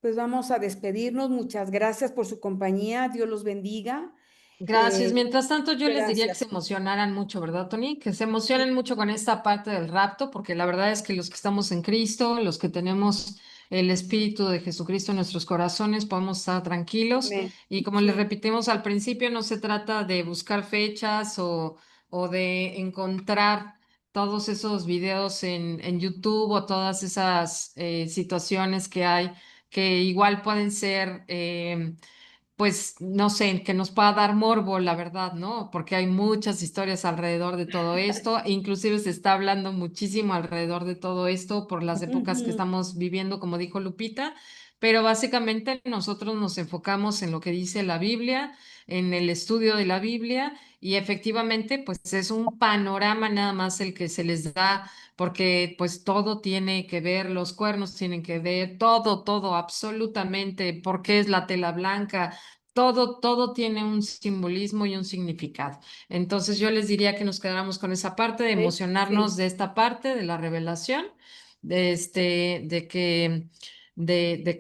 Pues vamos a despedirnos. Muchas gracias por su compañía. Dios los bendiga. gracias. Mientras tanto, yo les diría que se Gracias. emocionaran mucho, ¿verdad, Tony? Que se Sí, emocionen mucho con esta parte del rapto, porque la verdad es que los que estamos en Cristo, los que tenemos el Espíritu de Jesucristo en nuestros corazones, podemos estar tranquilos. amén. Y como les Sí, repetimos al principio, no se trata de buscar fechas o de encontrar todos esos videos en YouTube o todas esas situaciones que hay que igual pueden ser pues no sé, que nos pueda dar morbo, la verdad, ¿no? Porque hay muchas historias alrededor de todo esto, e inclusive se está hablando muchísimo alrededor de todo esto por las épocas que ujú, estamos viviendo, como dijo Lupita, pero básicamente nosotros nos enfocamos en lo que dice la Biblia, en el estudio de la Biblia, y efectivamente, pues es un panorama nada más el que se les da, porque pues todo tiene que ver, los cuernos tienen que ver, todo, absolutamente, porque es la tela blanca, todo tiene un simbolismo y un significado. Entonces yo les diría que nos quedáramos con esa parte de sí, emocionarnos sí. de esta parte de la revelación, de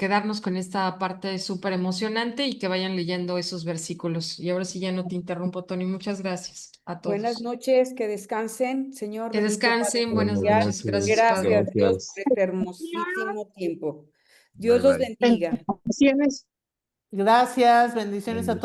quedarnos con esta parte súper emocionante y que vayan leyendo esos versículos. Y ahora sí ya no te interrumpo, Tony. Muchas gracias a Buenas todos. noches, que descansen, Señor Que bendito Padre descansen. Buenas Buenas celestial. noches. Gracias, noches, Padre. Gracias, Dios, por gracias. este hermosísimo tiempo. Bye Dios los bye. bendiga. Bendiciones. Gracias, bendiciones a todos.